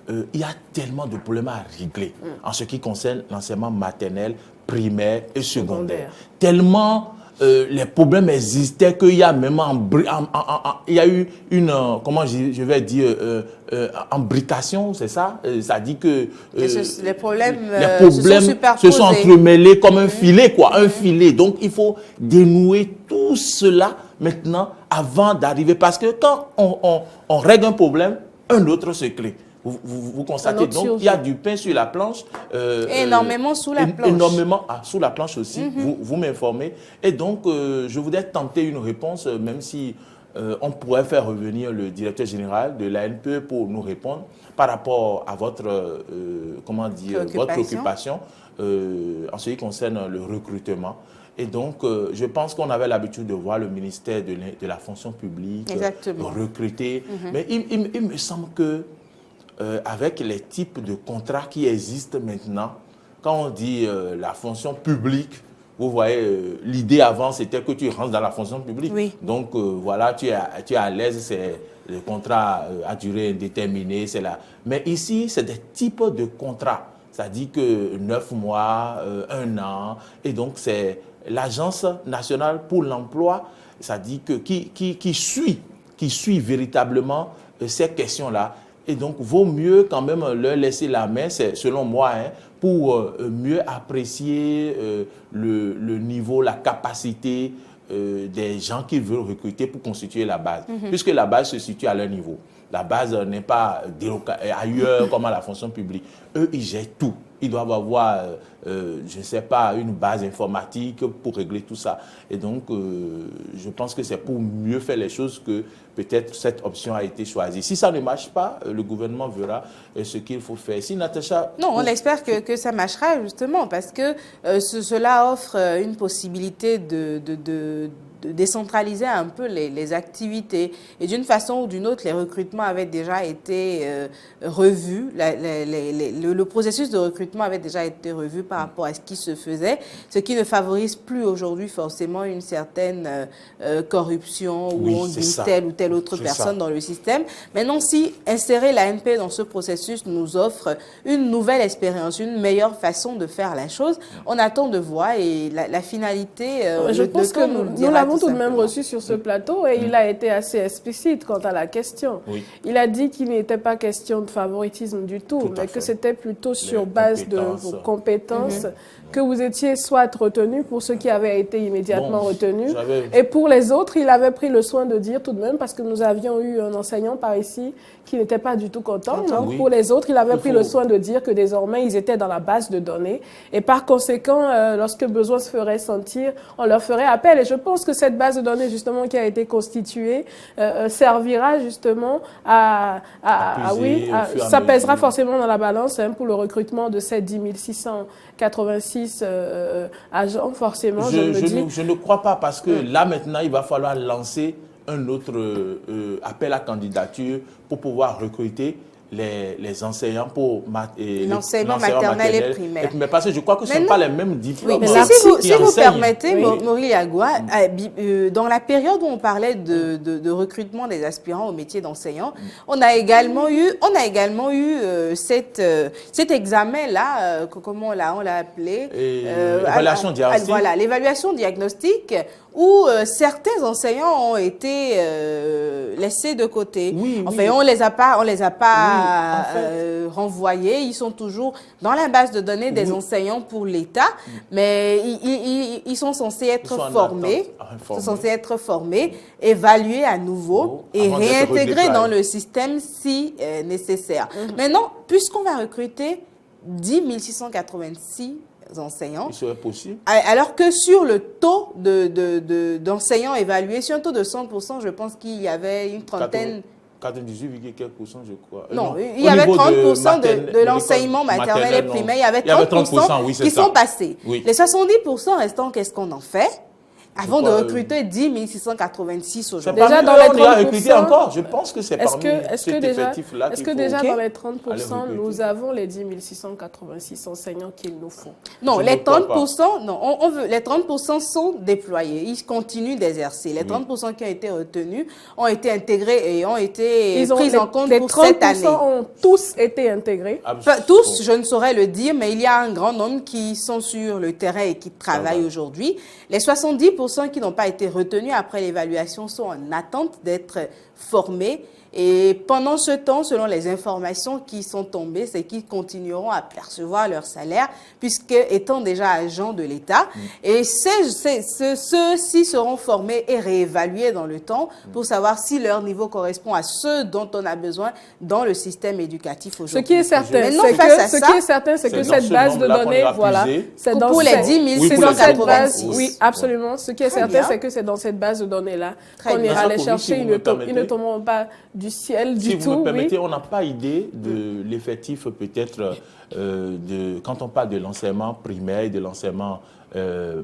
il y a tellement de problèmes à régler en ce qui concerne l'enseignement maternel, primaire et secondaire. Tellement les problèmes existaient qu'il y a même il y a eu une, comment je vais dire, embrication, c'est ça? Ça dit que les problèmes se sont entremêlés comme un filet, quoi, un filet. Donc, il faut dénouer tout cela maintenant avant d'arriver. Parce que quand on règle un problème, un autre se crée. Vous constatez, donc il y a du pain sur la planche. Énormément sous la planche. Énormément sous la planche aussi, vous m'informez. Et donc, je voudrais tenter une réponse, même si on pourrait faire revenir le directeur général de la NPE pour nous répondre par rapport à votre, votre préoccupation en ce qui concerne le recrutement. Et donc, je pense qu'on avait l'habitude de voir le ministère de la fonction publique recruter. Mais il me semble que avec les types de contrats qui existent maintenant, quand on dit la fonction publique, vous voyez, l'idée avant, c'était que tu rentres dans la fonction publique. Oui. Donc, voilà, tu es à l'aise, c'est le contrat à durée indéterminée. Mais ici, c'est des types de contrats. Ça dit que 9 mois, 1 an. Et donc, c'est l'Agence nationale pour l'emploi, ça dit que qui suit véritablement ces questions-là. Et donc, vaut mieux quand même leur laisser la main, c'est selon moi, pour mieux apprécier le niveau, la capacité des gens qu'ils veulent recruter pour constituer la base. Puisque la base se situe à leur niveau. La base n'est pas ailleurs comme à la fonction publique. Eux, ils gèrent tout. Ils doivent avoir, je ne sais pas, une base informatique pour régler tout ça. Et donc, je pense que c'est pour mieux faire les choses que peut-être cette option a été choisie. Si ça ne marche pas, le gouvernement verra ce qu'il faut faire. Si Natacha... Non, on espère que ça marchera justement parce que cela offre une possibilité de décentraliser un peu les activités. Et d'une façon ou d'une autre, les recrutements avaient déjà été revus. Le processus de recrutement avait déjà été revu par rapport à ce qui se faisait, ce qui ne favorise plus aujourd'hui forcément une certaine corruption où on dit telle ou telle autre personne dans le système. Maintenant, si insérer la NPE dans ce processus nous offre une nouvelle expérience, une meilleure façon de faire la chose, on attend de voir et la finalité, je pense que nous l'avons tout de même reçu sur ce plateau et il a été assez explicite quant à la question. Oui. Il a dit qu'il n'était pas question de favoritisme du tout mais que c'était plutôt sur base de vos compétences que vous étiez soit retenu pour ceux qui avaient été immédiatement retenus et pour les autres, il avait pris le soin de dire tout de même, parce que nous avions eu un enseignant par ici qui n'était pas du tout content. Donc pour les autres, il avait pris le soin de dire que désormais, ils étaient dans la base de données et par conséquent, lorsque besoin se ferait sentir, on leur ferait appel. Et je pense que cette base de données justement qui a été constituée servira justement ça pèsera forcément dans la balance pour le recrutement de ces 10 686 agents, forcément, je ne crois pas, parce que là maintenant, il va falloir lancer un autre appel à candidature pour pouvoir recruter les enseignants pour l'enseignement maternel et primaire. Mais parce que je crois que ce ne sont pas les mêmes diplômes. Oui, si vous permettez, Mori Agua, dans la période où on parlait de recrutement des aspirants au métier d'enseignant, on a également eu cet examen-là, comment on l'a appelé, l'évaluation diagnostique. Voilà, l'évaluation diagnostique, où certains enseignants ont été laissés de côté. On les a pas renvoyés. Ils sont toujours dans la base de données des enseignants pour l'État, mais ils sont censés être formés, évalués à nouveau et réintégrés dans le système si nécessaire. Maintenant, puisqu'on va recruter 10 686 enseignants. Il serait possible. Alors que sur le taux d'enseignants évalués, sur un taux de 100%, je pense qu'il y avait une trentaine... 98, quelques %, je crois. Non, il y avait 30% de l'enseignement maternel et primaire. Il y avait 30% qui sont passés. Oui. Les 70% restants, qu'est-ce qu'on en fait avant de recruter 10 686 aujourd'hui? Déjà dans les 30%, encore, je pense que c'est parmi cet effectif-là. Est-ce que déjà dans les 30%, nous avons les 10 686 enseignants qu'il nous faut? Non, les 30%, non, on veut, les 30% sont déployés. Ils continuent d'exercer. Les 30% qui ont été retenus ont été intégrés et ont été pris en compte pour cette année. Les 30% ont tous été intégrés? Tous, je ne saurais le dire, mais il y a un grand nombre qui sont sur le terrain et qui travaillent aujourd'hui. Les 70% qui n'ont pas été retenus après l'évaluation sont en attente d'être formés. Et pendant ce temps, selon les informations qui sont tombées, c'est qu'ils continueront à percevoir leur salaire, puisque étant déjà agents de l'État. Et ceux-ci seront formés et réévalués dans le temps pour savoir si leur niveau correspond à ceux dont on a besoin dans le système éducatif aujourd'hui. Ce qui est certain, c'est que cette base de données, voilà, c'est dans pour les 10 686. Oui, absolument. Ce qui est certain, c'est que c'est dans cette base de données-là qu'on ira les chercher. Ils ne tomberont pas du ciel du tout. Si vous me permettez, on n'a pas idée de l'effectif peut-être quand on parle de l'enseignement primaire et de l'enseignement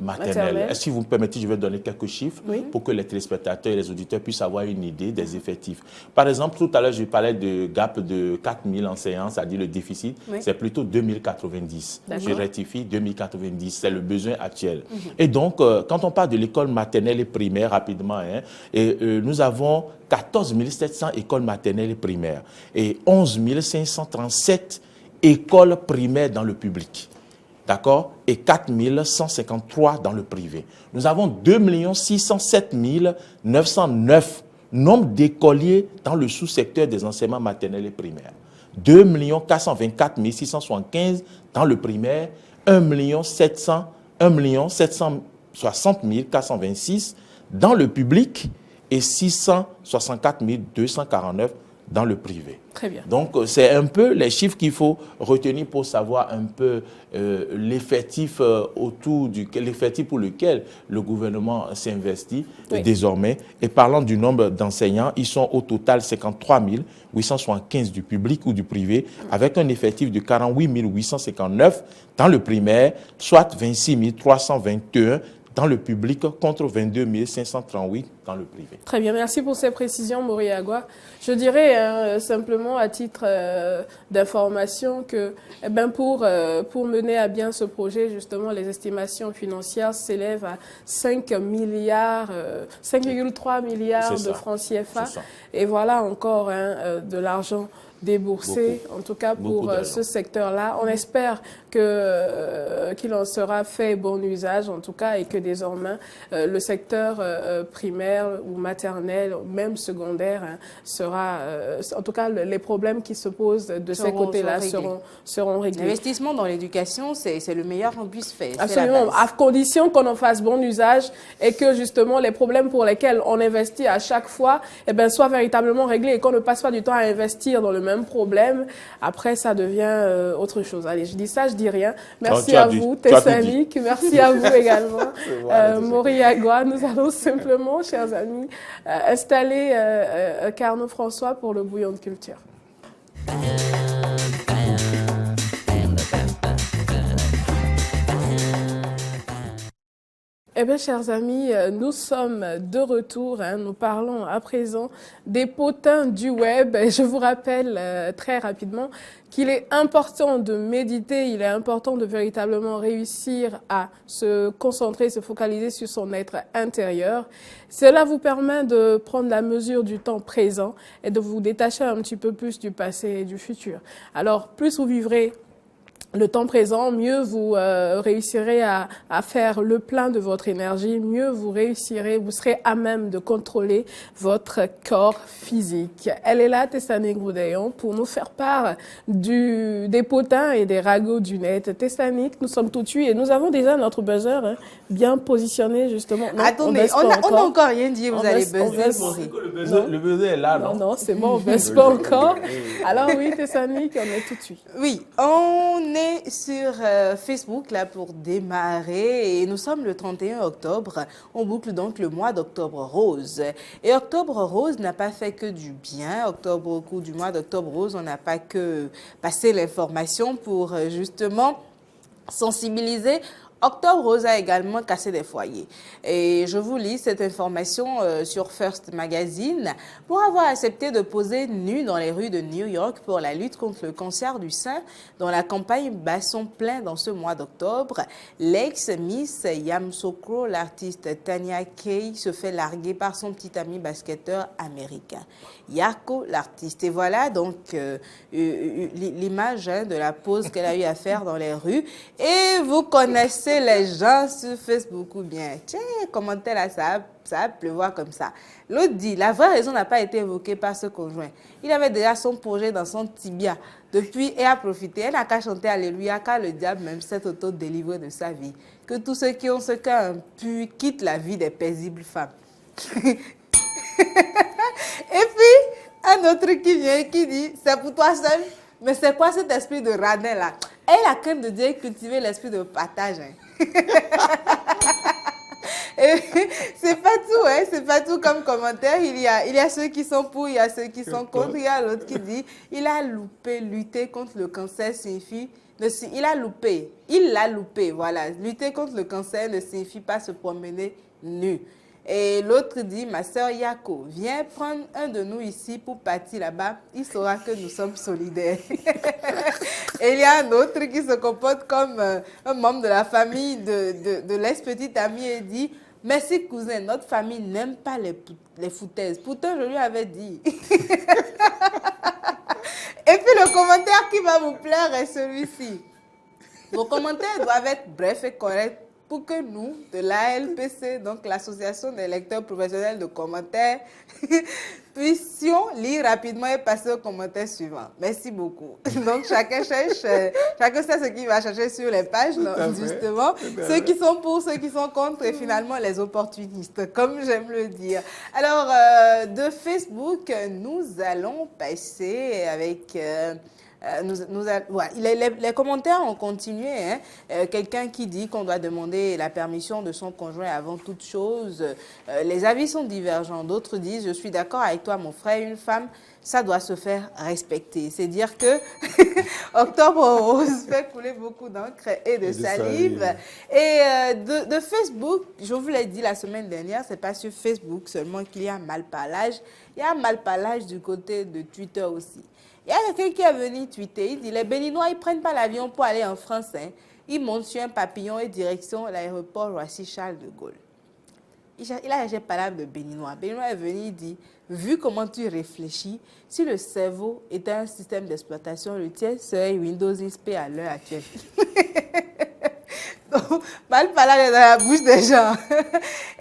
maternel. Si vous me permettez, je vais donner quelques chiffres pour que les téléspectateurs et les auditeurs puissent avoir une idée des effectifs. Par exemple, tout à l'heure, je parlais de gap de 4 000 enseignants, c'est-à-dire le déficit, c'est plutôt 2090. Je rectifie, 2090, c'est le besoin actuel. Et donc, quand on parle de l'école maternelle et primaire, rapidement, nous avons 14 700 écoles maternelles et primaires et 11 537 écoles primaires dans le public. D'accord? Et 4 153 dans le privé. Nous avons 2 607 909 nombre d'écoliers dans le sous-secteur des enseignements maternels et primaires. 2 424 675 dans le primaire, 1 760 426 dans le public et 664 249 dans le privé. Très bien. Donc, c'est un peu les chiffres qu'il faut retenir pour savoir un peu l'effectif l'effectif pour lequel le gouvernement s'investit désormais. Et parlant du nombre d'enseignants, ils sont au total 53 875 du public ou du privé, avec un effectif de 48 859 dans le primaire, soit 26 321 dans le public contre 22 538 dans le privé. Très bien, merci pour ces précisions, Mori Agua. Je dirais simplement à titre d'information que pour mener à bien ce projet, justement, les estimations financières s'élèvent à 5,3 milliards de francs CFA. Et voilà encore de l'argent déboursé, en tout cas pour ce secteur-là. On espère qu'il en sera fait bon usage, en tout cas, et que désormais, le secteur primaire ou maternel, même secondaire, sera... en tout cas, les problèmes qui se posent de ces côtés-là seront réglés. L'investissement dans l'éducation, c'est le meilleur qu'on puisse faire. Absolument, à condition qu'on en fasse bon usage et que, justement, les problèmes pour lesquels on investit à chaque fois soient véritablement réglés et qu'on ne passe pas du temps à investir dans le même problème, après ça devient autre chose. Allez, je dis ça, je dis rien. Merci à vous, Tessanik. Merci à vous également, Maury Agua. Nous allons simplement, chers amis, installer Carnot François pour le bouillon de culture. Eh bien, chers amis, nous sommes de retour. Nous parlons à présent des potins du web. Et je vous rappelle très rapidement qu'il est important de méditer, il est important de véritablement réussir à se concentrer, se focaliser sur son être intérieur. Cela vous permet de prendre la mesure du temps présent et de vous détacher un petit peu plus du passé et du futur. Alors, plus vous vivrez le temps présent, mieux vous réussirez à faire le plein de votre énergie, mieux vous serez à même de contrôler votre corps physique. Elle est là, Tessanik Goudayon, pour nous faire part des potins et des ragots du net. Tessanik, nous sommes tout de suite et nous avons déjà notre buzzer bien positionné justement. Non, attendez, on n'a encore rien dit, vous allez buzzer, Maury. Le buzzer est là, non? Non, c'est bon, on ne buzz pas encore. Alors oui, Tessanik, on est tout de suite. Oui, on est sur Facebook là pour démarrer et nous sommes le 31 octobre. On boucle donc le mois d'octobre rose. Et octobre rose n'a pas fait que du bien. Au cours du mois d'octobre rose, on n'a pas que passé l'information pour justement sensibiliser. Octobre Rose a également cassé des foyers. Et je vous lis cette information sur First Magazine. Pour avoir accepté de poser nue dans les rues de New York pour la lutte contre le cancer du sein, dont la campagne bat son plein dans ce mois d'octobre, l'ex-Miss Yamoussoukro, l'artiste Tanya Kay, se fait larguer par son petit ami basketteur américain, Yarko, l'artiste. Et voilà donc l'image de la pose qu'elle a eu à faire dans les rues. Et vous connaissez les gens sur Facebook ou bien, tiens, commentaire là, ça va pleuvoir comme ça. L'autre dit, la vraie raison n'a pas été évoquée par ce conjoint. Il avait déjà son projet dans son tibia depuis et a profité. Elle n'a qu'à chanter Alléluia, car le diable même s'est auto-délivré de sa vie. Que tous ceux qui ont ce cœur impur quittent la vie des paisibles femmes. Et puis, un autre qui vient et qui dit, c'est pour toi seul. Mais c'est quoi cet esprit de radin là? Elle a crainte de Dieu cultiver l'esprit de partage. Hein. C'est pas tout, hein? C'est pas tout comme commentaire. Il y a ceux qui sont pour, il y a ceux qui sont contre. Il y a l'autre qui dit, il a loupé, lutter contre le cancer signifie... Il l'a loupé, voilà. Lutter contre le cancer ne signifie pas se promener nu. Et l'autre dit, ma sœur Yako, viens prendre un de nous ici pour partir là-bas. Il saura que nous sommes solidaires. Et il y a un autre qui se comporte comme un membre de la famille de l'ex-petite amie et dit, merci cousin, notre famille n'aime pas les foutaises. Pourtant, je lui avais dit. Et puis le commentaire qui va vous plaire est celui-ci. Vos commentaires doivent être brefs et corrects pour que nous, de l'ALPC, donc l'Association des lecteurs professionnels de commentaires, puissions lire rapidement et passer au commentaire suivant. Merci beaucoup. Donc, chacun sait ce qu'il va chercher sur les pages, justement. Ceux qui sont pour, ceux qui sont contre et finalement les opportunistes, comme j'aime le dire. Alors, de Facebook, nous allons passer avec... les commentaires ont continué. Hein. Quelqu'un qui dit qu'on doit demander la permission de son conjoint avant toute chose. Les avis sont divergents. D'autres disent, je suis d'accord avec toi, mon frère, une femme, ça doit se faire respecter. C'est dire que Octobre Rose fait couler beaucoup d'encre et de salive. Et de Facebook, je vous l'ai dit la semaine dernière, c'est pas sur Facebook seulement qu'il y a malparlage. Il y a malparlage du côté de Twitter aussi. Il y a quelqu'un qui est venu tweeter, il dit, les Béninois, ils ne prennent pas l'avion pour aller en France. Hein. Ils montent sur un papillon et direction l'aéroport Roissy-Charles de Gaulle. Il a j'ai parlé de Béninois. Béninois est venu, il dit, vu comment tu réfléchis, si le cerveau était un système d'exploitation, le tien serait Windows XP à l'heure actuelle. Donc, mal parler dans la bouche des gens.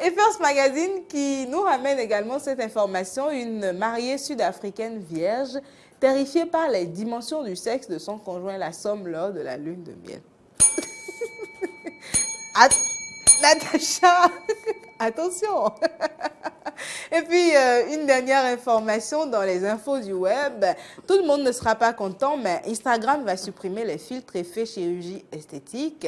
Et First Magazine qui nous ramène également cette information, une mariée sud-africaine vierge, terrifiée par les dimensions du sexe de son conjoint, la somme lors de la lune de miel. Natacha, attention. Et puis, une dernière information dans les infos du web. Tout le monde ne sera pas content, mais Instagram va supprimer les filtres effets chirurgie esthétique.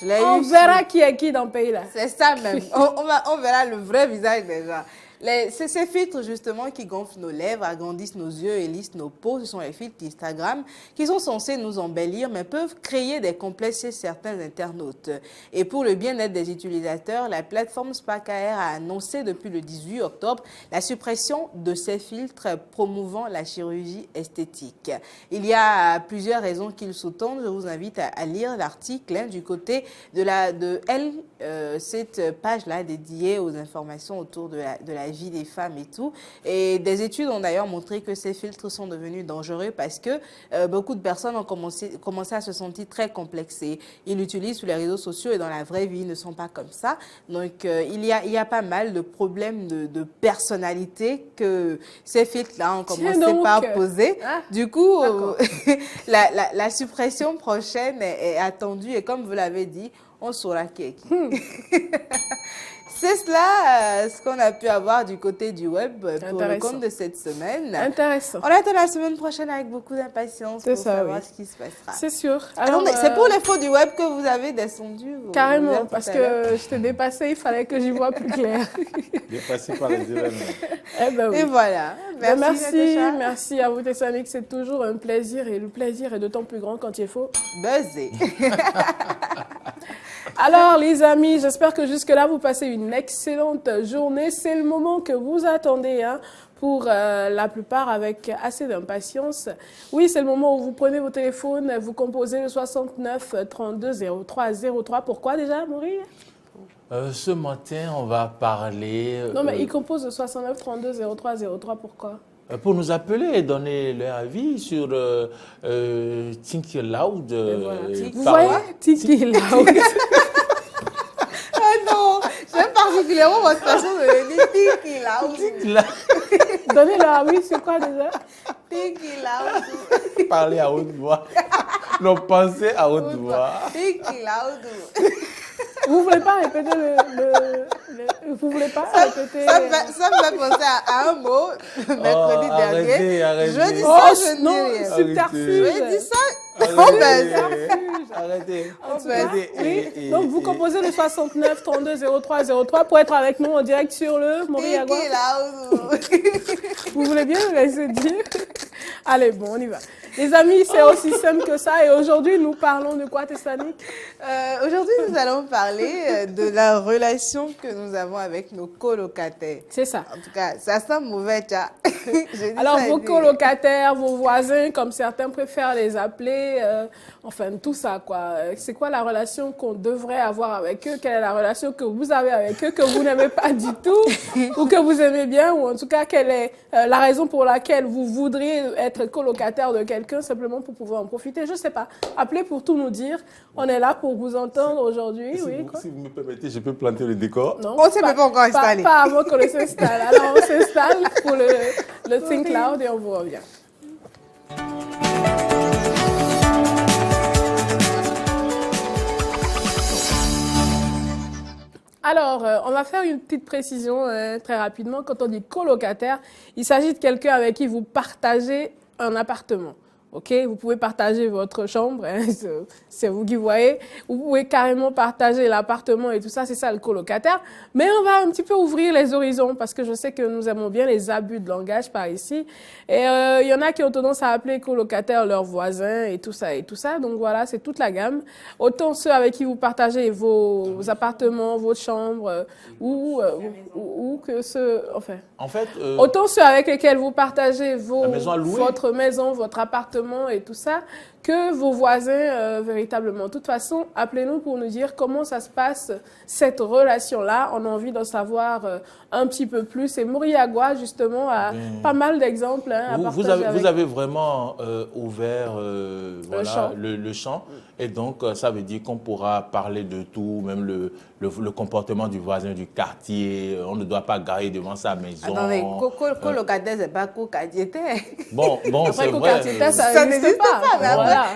On verra qui est qui dans le pays là. C'est ça même. On verra le vrai visage des gens. C'est ces filtres justement qui gonflent nos lèvres, agrandissent nos yeux et lissent nos peaux. Ce sont les filtres d'Instagram qui sont censés nous embellir mais peuvent créer des complexes chez certains internautes. Et pour le bien-être des utilisateurs, la plateforme SparkAR a annoncé depuis le 18 octobre la suppression de ces filtres promouvant la chirurgie esthétique. Il y a plusieurs raisons qu'ils sous-tendent. Je vous invite à lire l'article du côté de cette page-là dédiée aux informations autour de la vie des femmes et tout. Et des études ont d'ailleurs montré que ces filtres sont devenus dangereux parce que beaucoup de personnes ont commencé à se sentir très complexées. Ils l'utilisent sur les réseaux sociaux et dans la vraie vie, ils ne sont pas comme ça. Donc, il y a pas mal de problèmes de personnalité que ces filtres-là ont commencé par poser. Du coup, la suppression prochaine est attendue et comme vous l'avez dit, on saura qui est qui. C'est cela ce qu'on a pu avoir du côté du web pour le compte de cette semaine. Intéressant. On attend la semaine prochaine avec beaucoup d'impatience pour savoir ce qui se passera. C'est sûr. Alors, c'est pour les faux du web que vous avez descendu. Carrément, parce que je t'ai dépassé, il fallait que j'y vois plus clair. Dépassé par les événements. Eh ben oui. Et voilà. Merci à vous Tessanik, c'est toujours un plaisir et le plaisir est d'autant plus grand quand il faut buzzer. Alors les amis, j'espère que jusque-là vous passez une excellente journée. C'est le moment que vous attendez pour la plupart avec assez d'impatience. Oui, c'est le moment où vous prenez vos téléphones, vous composez le 69 32 03 03. Pourquoi déjà, Maurice? Ce matin, on va parler... Non, mais il compose le 69 32 03 03. Pourquoi? Pour nous appeler et donner leur avis sur Think Loud. Vous voyez Think Loud. Ah non, j'aime particulièrement votre façon de le dire. Think Loud. Donnez leur avis, c'est quoi déjà? Think Loud. Parler à haute voix. Non, pensez à haute voix. Think Loud. Vous voulez pas répéter vous voulez pas répéter ça me fait penser à un mot mercredi dernier. Arrêtez. Je dis ça, je dis rien. Subterfuge. Je dis ça. Arrêtez. Donc vous composez le 69 32 03 03 pour être avec nous en direct sur le Maurice Agua. Vous voulez bien me laisser dire? Allez, bon, on y va. Les amis, c'est aussi simple que ça. Et aujourd'hui, nous parlons de quoi, Tessanik? Aujourd'hui, nous allons parler de la relation que nous avons avec nos colocataires. C'est ça. En tout cas, ça sent mauvais, tcha. Alors, vos colocataires, vos voisins, comme certains préfèrent les appeler, enfin, tout ça, quoi. C'est quoi la relation qu'on devrait avoir avec eux? Quelle est la relation que vous avez avec eux, que vous n'aimez pas du tout, ou que vous aimez bien, ou en tout cas, quelle est la raison pour laquelle vous voudriez être colocataire de quelqu'un simplement pour pouvoir en profiter? Je ne sais pas. Appelez pour tout nous dire. On est là pour vous entendre aujourd'hui. Si vous me permettez, je peux planter le décor? Non, on ne s'est pas encore installé. Pas avant qu'on ne s'installe. Alors, on s'installe pour le Think Loud et on vous revient. Alors, on va faire une petite précision très rapidement. Quand on dit colocataire, il s'agit de quelqu'un avec qui vous partagez un appartement. Ok, vous pouvez partager votre chambre, hein, c'est vous qui voyez. Vous pouvez carrément partager l'appartement et tout ça, c'est ça le colocataire. Mais on va un petit peu ouvrir les horizons parce que je sais que nous aimons bien les abus de langage par ici. Et il y en a qui ont tendance à appeler colocataire leurs voisins et tout ça et tout ça. Donc voilà, c'est toute la gamme. Autant ceux avec qui vous partagez vos appartements, votre chambre, ou que ceux, enfin. En fait, autant ceux avec lesquels vous partagez votre maison, votre appartement et tout ça, que vos voisins véritablement. De toute façon, appelez-nous pour nous dire comment ça se passe, cette relation-là. On a envie d'en savoir un petit peu plus. Et Moriagua, justement, a pas mal d'exemples à partager vous avez vraiment ouvert le champ. Et donc, ça veut dire qu'on pourra parler de tout, même le comportement du voisin du quartier. On ne doit pas garer devant sa maison. Attendez, colocataire, c'est pas co-quartier. Bon, c'est vrai. Ça n'existe pas. Mais Voilà.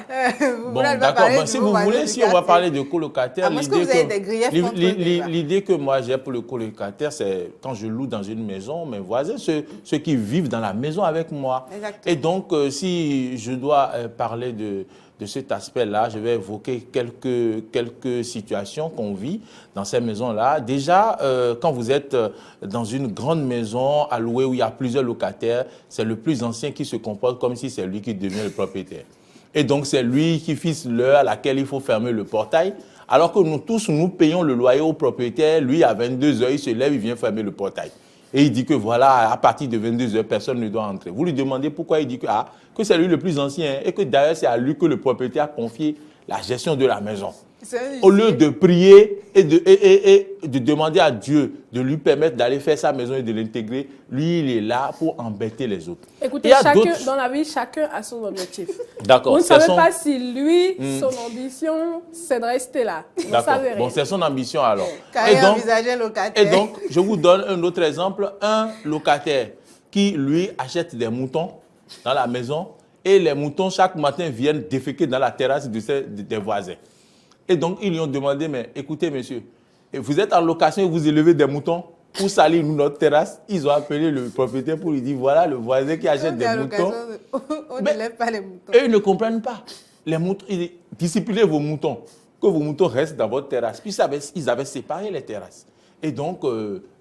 Bon, d'accord. Bon, si vous voulez, si on va parler de colocataire, l'idée que moi j'ai pour le colocataire, c'est quand je loue dans une maison, mes voisins, ceux qui vivent dans la maison avec moi. Exactement. Et donc, si je dois parler de cet aspect-là, je vais évoquer quelques situations qu'on vit dans ces maisons-là. Déjà, quand vous êtes dans une grande maison à louer où il y a plusieurs locataires, c'est le plus ancien qui se comporte comme si c'est lui qui devient le propriétaire. Et donc, c'est lui qui fixe l'heure à laquelle il faut fermer le portail. Alors que nous tous, nous payons le loyer au propriétaire. Lui, à 22 heures, il se lève, il vient fermer le portail. Et il dit que voilà, à partir de 22 heures, personne ne doit entrer. Vous lui demandez pourquoi, il dit que c'est lui le plus ancien et que d'ailleurs, c'est à lui que le propriétaire a confié la gestion de la maison. Au lieu de prier et de demander à Dieu de lui permettre d'aller faire sa maison et de l'intégrer, lui, il est là pour embêter les autres. Écoutez, dans la vie, chacun a son objectif. D'accord. Vous ne savez pas si lui, son ambition, c'est de rester là. D'accord. Bon, c'est son ambition alors. Locataire. Et donc, je vous donne un autre exemple. Un locataire qui, lui, achète des moutons dans la maison et les moutons, chaque matin, viennent déféquer dans la terrasse des voisins. Et donc, ils lui ont demandé, mais écoutez, monsieur, vous êtes en location et vous élevez des moutons pour salir notre terrasse. Ils ont appelé le propriétaire pour lui dire, voilà le voisin qui achète des moutons. On n'élève pas les moutons. Et ils ne comprennent pas. Les moutons, disciplinez vos moutons, que vos moutons restent dans votre terrasse. Puis ils avaient séparé les terrasses. Et donc,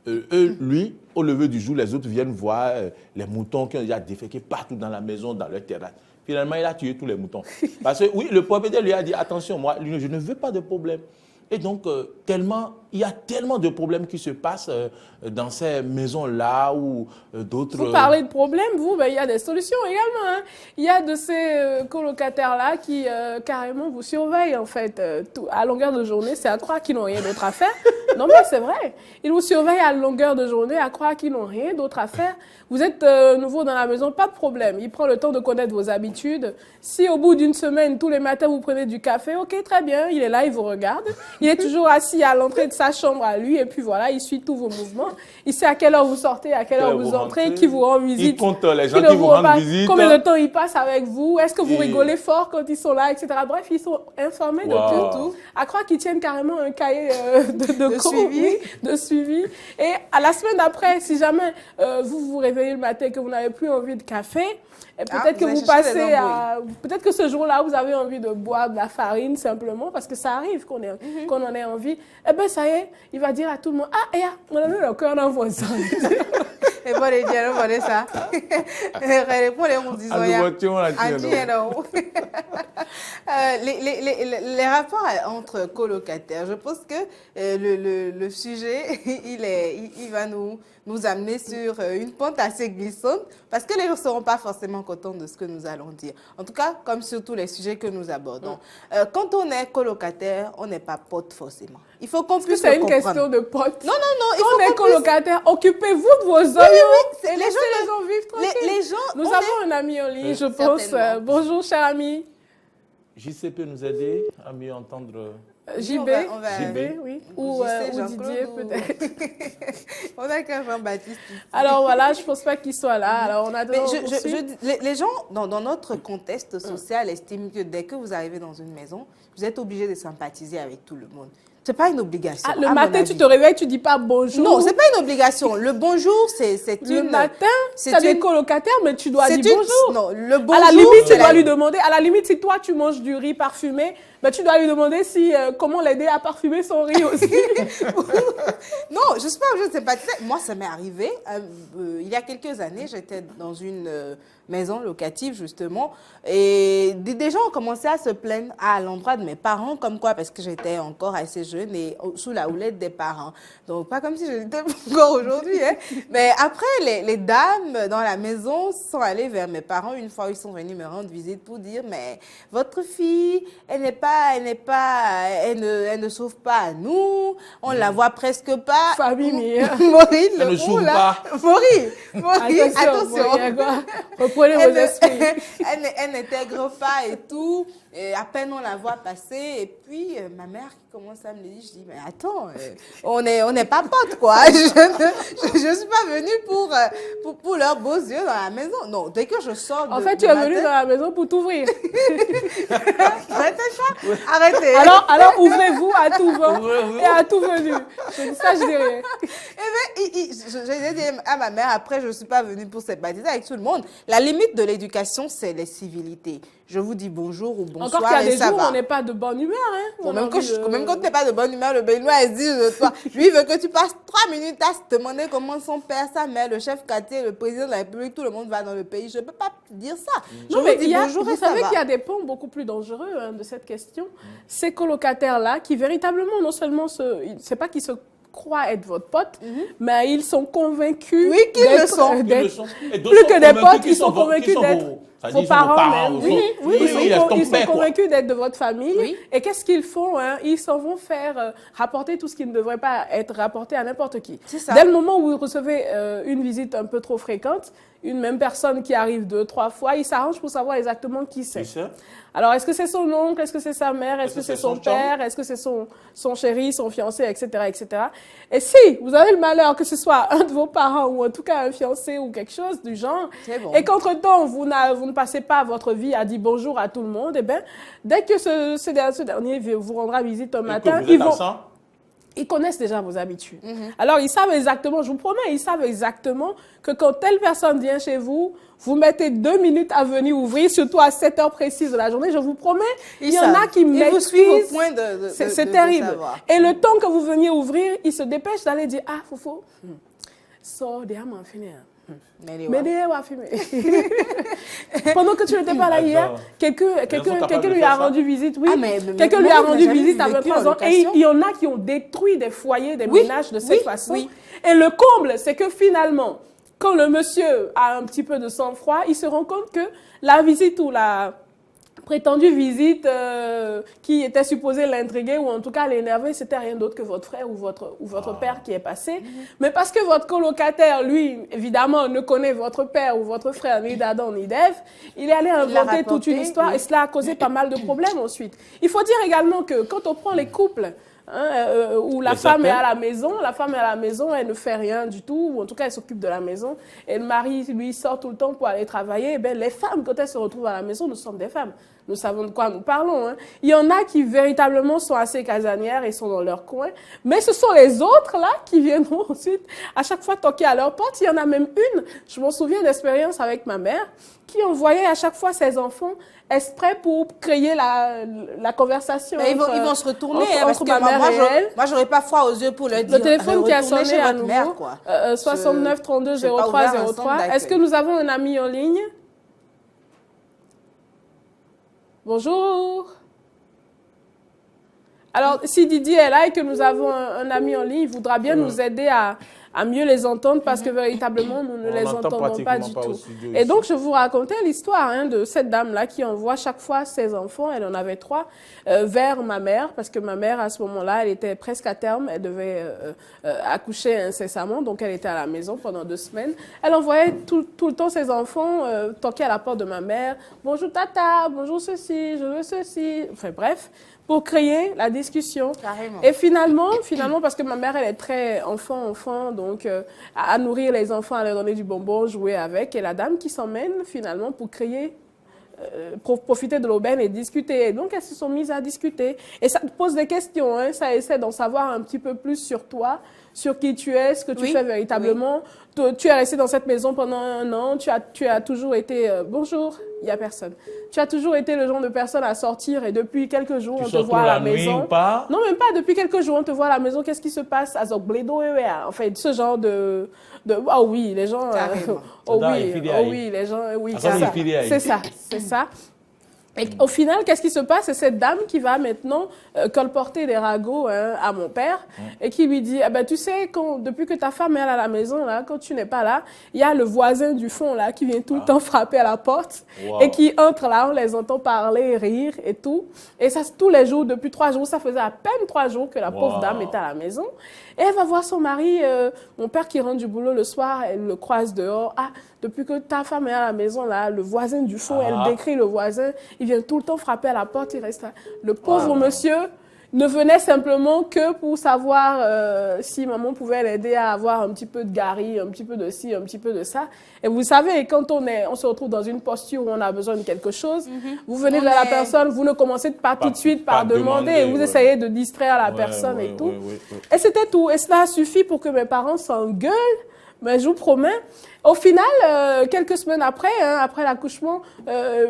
lui, au lever du jour, les autres viennent voir les moutons qui ont déjà déféqué partout dans la maison, dans leur terrasse. Finalement, il a tué tous les moutons. Parce que, oui, le propriétaire lui a dit, attention, moi, je ne veux pas de problème. Et donc, il y a tellement de problèmes qui se passent dans ces maisons-là ou d'autres... Vous parlez de problèmes, il y a des solutions également. Hein. Il y a de ces colocataires-là qui carrément vous surveillent, en fait. À longueur de journée, c'est à croire qu'ils n'ont rien d'autre à faire. Non, mais c'est vrai. Ils vous surveillent à longueur de journée à croire qu'ils n'ont rien d'autre à faire. Vous êtes nouveau dans la maison, pas de problème. Il prend le temps de connaître vos habitudes. Si au bout d'une semaine, tous les matins, vous prenez du café, ok, très bien, il est là, il vous regarde. Il est toujours assis à l'entrée de sa chambre à lui, et puis voilà, il suit tous vos mouvements. Il sait à quelle heure vous sortez, à quelle heure vous entrez, qui vous rend visite. Il compte les gens qui vous rendent visite. Combien de temps ils passent avec vous, est-ce que vous rigolez fort quand ils sont là, etc. Bref, ils sont informés de tout. À croire qu'ils tiennent carrément un cahier de suivi. Et à la semaine d'après, si jamais vous vous réveillez le matin et que vous n'avez plus envie de café, peut-être que vous passez peut-être que ce jour-là, vous avez envie de boire de la farine simplement, parce que ça arrive qu'on en ait envie. Eh bien, ça y est, il va dire à tout le monde, on a le cœur d'un voisin. Et bon, les dialogues, on ça. Les rapports entre colocataires, je pense que le sujet, il va nous amener sur une pente assez glissante, parce que les gens ne seront pas forcément contents de ce que nous allons dire. En tout cas, comme sur tous les sujets que nous abordons. Quand on est colocataire, on n'est pas pote forcément. Il faut qu'on puisse le comprendre. C'est une question de pote. Non. Quand on est colocataire, occupez-vous de vos hommes. Oui. Laissez les gens vivre tranquilles. Nous avons un ami en ligne, je pense. Bonjour, cher ami. JC peut nous aider à mieux entendre... JB, oui. Ou Didier, peut-être. On a qu'un Jean-Baptiste. Alors voilà, je ne pense pas qu'il soit là. Alors on a les gens, dans notre contexte social, estiment que dès que vous arrivez dans une maison, vous êtes obligé de sympathiser avec tout le monde. Ce n'est pas une obligation. Le matin, tu te réveilles, tu ne dis pas bonjour. Non, ce n'est pas une obligation. Le bonjour, c'est une... Le matin, tu as des colocataires, mais tu dois dire bonjour. Non, le bonjour... À la limite, tu dois lui demander... À la limite, si toi, tu manges du riz parfumé, ben, tu dois lui demander comment l'aider à parfumer son riz aussi. Non, je ne suis pas obligée de sympathiser. Moi, ça m'est arrivé. Il y a quelques années, j'étais dans une maison locative, justement, et des gens ont commencé à se plaindre à l'endroit de mes parents, comme quoi, parce que j'étais encore assez jeune et sous la houlette des parents. Donc, pas comme si je l'étais encore aujourd'hui. Hein. Mais après, les dames dans la maison sont allées vers mes parents. Une fois, ils sont venus me rendre visite pour dire, mais votre fille, elle ne sauve pas à nous, on la voit presque pas. Famille, Maurice, elle ne sauve pas. Maurice, attention. Reprenez vos esprits. Elle n'intègre pas et tout. Et à peine on la voit passer. Et puis, ma mère qui commence à me le dire, je dis, mais attends, on n'est pas potes, quoi. Je ne suis pas venue pour leurs beaux yeux dans la maison. Non, dès que je sors En fait, tu es venue dans la maison pour t'ouvrir. Arrêtez. Alors ouvrez-vous à tout vent et à tout venu. Ça, je dirais. J'ai dit à ma mère, après, je ne suis pas venue pour sympathiser avec tout le monde. La limite de l'éducation, c'est les civilités. Je vous dis bonjour ou bonsoir. Encore qu'il y a et des ça jours où va. on n'est pas de bonne humeur. Hein. Bon, même quand tu n'es pas de bonne humeur, le Béninois, il dit, toi, lui, il veut que tu passes 3 minutes à se demander comment son père, sa mère, le chef quartier, le président de la République, tout le monde va dans le pays. Je ne peux pas dire ça. Je Non, mais vous dis bonjour vous et ça savez va. qu'il y a des ponts beaucoup plus dangereux de cette question. Ces colocataires-là, qui véritablement, non seulement, c'est pas qu'ils se croient être votre pote, mais ils sont convaincus qu'ils le sont. Plus que des potes, ils sont convaincus d'être vos parents. Ils sont convaincus d'être de votre famille. Oui. Et qu'est-ce qu'ils font? Ils s'en vont faire rapporter tout ce qui ne devrait pas être rapporté à n'importe qui. Ça. Dès le moment où vous recevez une visite un peu trop fréquente, une même personne qui arrive 2-3 fois, il s'arrange pour savoir exactement qui c'est. Alors, est-ce que c'est son oncle? Est-ce que c'est sa mère? Est-ce que c'est son père? Est-ce que c'est son chéri, son fiancé, etc., etc. Et si vous avez le malheur que ce soit un de vos parents ou en tout cas un fiancé ou quelque chose du genre, bon. et qu'entre-temps, vous ne passez pas votre vie à dire bonjour à tout le monde, eh bien, dès que ce dernier vous rendra visite un matin, ils connaissent déjà vos habitudes. Alors, ils savent exactement, je vous promets, ils savent exactement que quand telle personne vient chez vous, vous mettez 2 minutes à venir ouvrir, surtout à 7 heures précises de la journée. Je vous promets, il y en a qui maîtrisent. C'est terrible. Et le temps que vous veniez ouvrir, ils se dépêchent d'aller dire, ah, Fofo, sors derrière moi, finir. Mais derrière, va fumer. Pendant que tu n'étais pas là hier, quelqu'un lui a rendu visite. Oui, quelqu'un lui a rendu visite à 23 ans. Et il y en a qui ont détruit des foyers, des ménages de cette façon. Et le comble, c'est que finalement, quand le monsieur a un petit peu de sang-froid, il se rend compte que la visite ou la prétendue visite qui était supposée l'intriguer ou en tout cas l'énerver, c'était rien d'autre que votre frère ou votre père qui est passé. Mais parce que votre colocataire, lui, évidemment, ne connaît votre père ou votre frère ni d'Adam ni d'Ève, il est allé inventer toute une histoire et cela a causé pas mal de problèmes ensuite. Il faut dire également que quand on prend les couples, où la femme est à la maison, elle ne fait rien du tout, ou en tout cas elle s'occupe de la maison, et le mari, lui, sort tout le temps pour aller travailler. Eh les femmes, quand elles se retrouvent à la maison, nous sommes des femmes. Nous savons de quoi nous parlons. Hein. Il y en a qui véritablement sont assez casanières et sont dans leur coin, mais ce sont les autres là qui viendront ensuite à chaque fois toquer à leur porte. Il y en a même une, je m'en souviens d'expérience avec ma mère, qui envoyait à chaque fois ses enfants exprès pour créer la conversation. Mais ils vont se retourner, parce que moi, j'aurais pas froid aux yeux pour leur dire. Le téléphone qui a sonné à nouveau, 69 32 03 03. Est-ce que nous avons un ami en ligne? Bonjour. Alors, si Didier est là et que nous avons un ami en ligne, il voudra bien nous aider à mieux les entendre parce que véritablement, nous ne les entendons pas du tout. Et donc, je vous racontais l'histoire de cette dame-là qui envoie chaque fois ses enfants, elle en avait 3, vers ma mère, parce que ma mère, à ce moment-là, elle était presque à terme, elle devait accoucher incessamment, donc elle était à la maison pendant 2 semaines. Elle envoyait tout le temps ses enfants toquer à la porte de ma mère. « Bonjour tata, bonjour ceci, je veux ceci », enfin bref, pour créer la discussion. Carrément. Et finalement, parce que ma mère, elle est très enfant, donc à nourrir les enfants, à leur donner du bonbon, jouer avec, et la dame qui s'emmène finalement pour créer, profiter de l'aubaine et discuter. Et donc, elles se sont mises à discuter. Et ça te pose des questions, ça essaie d'en savoir un petit peu plus sur toi, sur qui tu es, ce que tu fais véritablement. Tu es resté dans cette maison pendant 1 an, tu as toujours été... bonjour, il n'y a personne. Tu as toujours été le genre de personne à sortir et depuis quelques jours, on te voit à la maison. Non, même pas. Depuis quelques jours, on te voit à la maison. Qu'est-ce qui se passe? En fait, ce genre de... Oh oui, les gens... oh oui, les gens... Oui, c'est ça. Et au final, qu'est-ce qui se passe? C'est cette dame qui va maintenant colporter des ragots à mon père et qui lui dit, ah ben, tu sais, depuis que ta femme est à la maison, là, quand tu n'es pas là, il y a le voisin du fond là, qui vient tout le temps frapper à la porte et qui entre là, on les entend parler, rire et tout. Et ça, tous les jours, depuis 3 jours, ça faisait à peine 3 jours que la pauvre dame était à la maison. Et elle va voir son mari, mon père qui rentre du boulot le soir, elle le croise dehors. Ah, depuis que ta femme est à la maison, là, le voisin du fond, elle décrit le voisin, il vient tout le temps frapper à la porte, il reste là. Le pauvre monsieur ne venait simplement que pour savoir si maman pouvait l'aider à avoir un petit peu de gari, un petit peu de ci, un petit peu de ça. Et vous savez, quand on se retrouve dans une posture où on a besoin de quelque chose, vous venez vers la personne, vous ne commencez pas tout de suite par demander, vous essayez de distraire la personne et tout. Et c'était tout. Et cela a suffi pour que mes parents s'engueulent. Mais je vous promets, au final, quelques semaines après, après l'accouchement,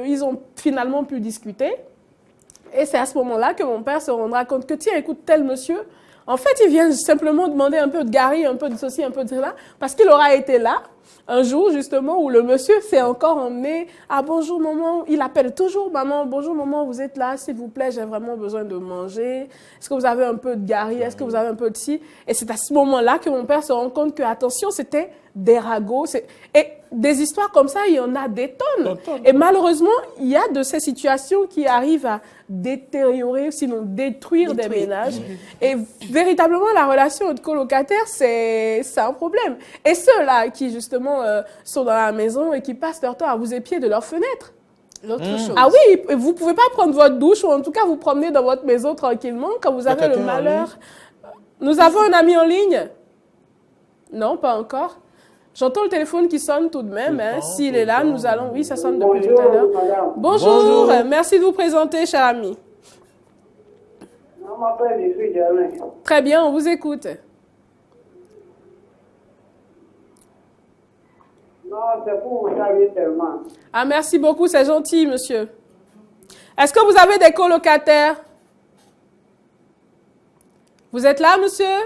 ils ont finalement pu discuter. Et c'est à ce moment-là que mon père se rendra compte que, tiens, écoute, tel monsieur, en fait, il vient simplement demander un peu de gari, un peu de ceci, un peu de cela, parce qu'il aura été là un jour, justement, où le monsieur s'est encore emmené. Ah, bonjour, maman. Il appelle toujours maman. Bonjour, maman, vous êtes là, s'il vous plaît, j'ai vraiment besoin de manger. Est-ce que vous avez un peu de gari? Est-ce que vous avez un peu de ci? Et c'est à ce moment-là que mon père se rend compte que, attention, c'était des ragots. Et des histoires comme ça, il y en a des tonnes. Et malheureusement, il y a de ces situations qui arrivent à détériorer, sinon détruire des ménages. Et véritablement, la relation entre colocataires, c'est un problème. Et ceux-là qui, justement, sont dans la maison et qui passent leur temps à vous épier de leur fenêtre. L'autre chose. Ah oui, vous ne pouvez pas prendre votre douche ou en tout cas vous promener dans votre maison tranquillement quand vous avez le malheur. Nous avons un ami en ligne? Non, pas encore. J'entends le téléphone qui sonne tout de même. S'il est là, nous allons... Oui, ça sonne depuis tout à l'heure. Bonjour. Merci de vous présenter, cher ami. Je m'appelle Germain. Très bien, on vous écoute. Non, c'est pour vous saluer tellement. Ah, merci beaucoup, c'est gentil, monsieur. Est-ce que vous avez des colocataires? Vous êtes là, monsieur?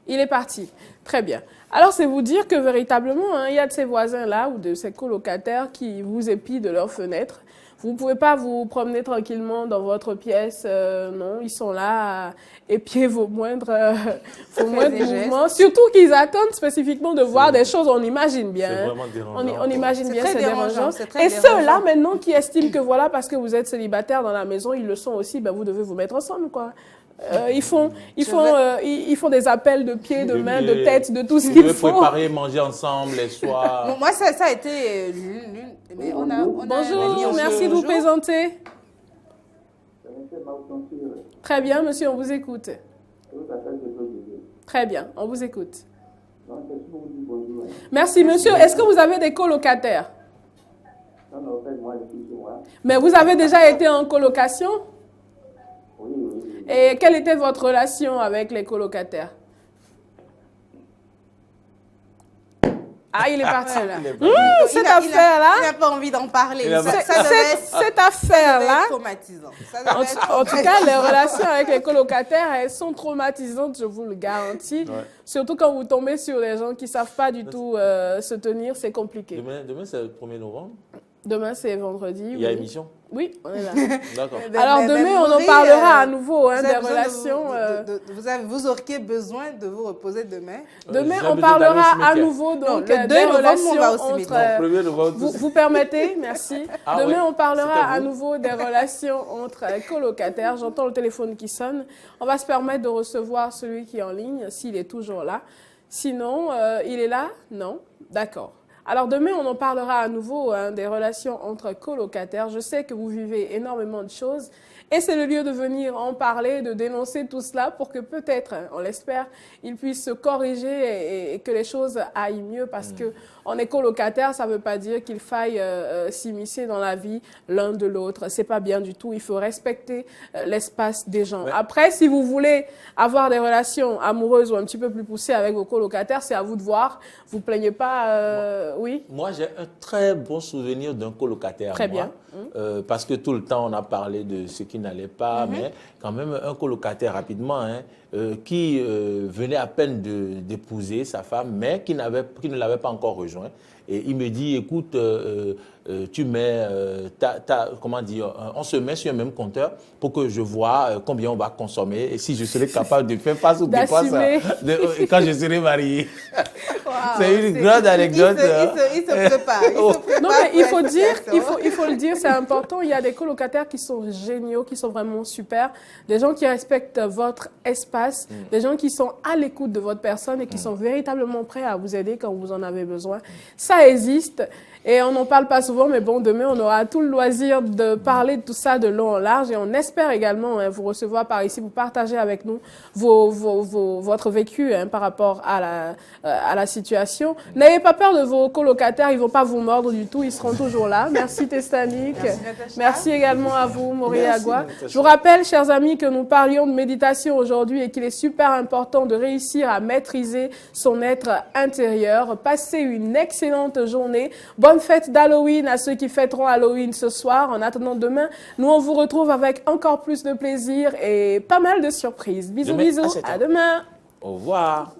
Il est parti. Très bien. Alors, c'est vous dire que véritablement, il y a de ces voisins-là ou de ces colocataires qui vous épient de leurs fenêtres. Vous ne pouvez pas vous promener tranquillement dans votre pièce. Non, ils sont là à épier vos moindres mouvements. Surtout qu'ils attendent spécifiquement de voir des choses. On imagine bien. C'est vraiment dérangeant. On imagine bien, c'est dérangeant. Et ceux-là, maintenant, qui estiment que voilà, parce que vous êtes célibataire dans la maison, ils le sont aussi, ben, vous devez vous mettre ensemble, quoi. Ils font des appels de pieds, de mains, de têtes, de tout ce qu'il faut. Préparer, manger ensemble les soirs. Bon, moi, ça a été mais on a bonjour, merci de vous présenter. Très bien, monsieur, on vous écoute. Très bien, on vous écoute. Merci, monsieur. Est-ce que vous avez des colocataires? Mais vous avez déjà été en colocation? Et quelle était votre relation avec les colocataires? Ah, il est parti. Cette affaire-là... Il n'a pas envie d'en parler. Cette affaire-là... traumatisant. En tout cas, les relations avec les colocataires, elles sont traumatisantes, je vous le garantis. Ouais. Surtout quand vous tombez sur des gens qui ne savent pas du tout se tenir, c'est compliqué. Demain c'est le 1er novembre. Demain, c'est vendredi. Il y a émission? Oui, on est là. D'accord. Alors, demain, on en parlera à nouveau des relations. Vous auriez besoin de vous reposer demain? Demain, on parlera à nouveau donc, des relations entre... Vous permettez? Merci. Demain, on parlera à nouveau des relations entre colocataires. J'entends le téléphone qui sonne. On va se permettre de recevoir celui qui est en ligne, s'il est toujours là. Sinon, il est là? Non? D'accord. Alors demain, on en parlera à nouveau des relations entre colocataires. Je sais que vous vivez énormément de choses et c'est le lieu de venir en parler, de dénoncer tout cela pour que peut-être, on l'espère, ils puissent se corriger et que les choses aillent mieux parce que on est colocataire, ça ne veut pas dire qu'il faille s'immiscer dans la vie l'un de l'autre. C'est pas bien du tout. Il faut respecter l'espace des gens. Ouais. Après, si vous voulez avoir des relations amoureuses ou un petit peu plus poussées avec vos colocataires, c'est à vous de voir. Vous plaignez pas, oui? Moi, j'ai un très bon souvenir d'un colocataire. Très bien. Parce que tout le temps, on a parlé de ce qui n'allait pas, mais quand même un colocataire rapidement, qui venait à peine d'épouser sa femme, mais qui ne l'avait pas encore rejoint. Et il me dit, écoute, tu mets, comment dire, on se met sur un même compteur pour que je vois combien on va consommer et si je serai capable de faire face aux dépenses quand je serai marié. Wow, c'est une grande anecdote. Il se prépare. Non, mais il faut le dire, c'est important. Il y a des colocataires qui sont géniaux, qui sont vraiment super. Des gens qui respectent votre espace, des gens qui sont à l'écoute de votre personne et qui sont véritablement prêts à vous aider quand vous en avez besoin. Ça existe. Et on n'en parle pas souvent, mais bon, demain, on aura tout le loisir de parler de tout ça de long en large. Et on espère également vous recevoir par ici, vous partager avec nous votre vécu par rapport à la situation. N'ayez pas peur de vos colocataires, ils ne vont pas vous mordre du tout, ils seront toujours là. Merci Testanic. Merci également à vous, Maury Agua. Je vous rappelle, chers amis, que nous parlions de méditation aujourd'hui et qu'il est super important de réussir à maîtriser son être intérieur. Passez une excellente journée. Bonne fête d'Halloween à ceux qui fêteront Halloween ce soir. En attendant demain, nous on vous retrouve avec encore plus de plaisir et pas mal de surprises. Bisous, bisous. À demain. Au revoir.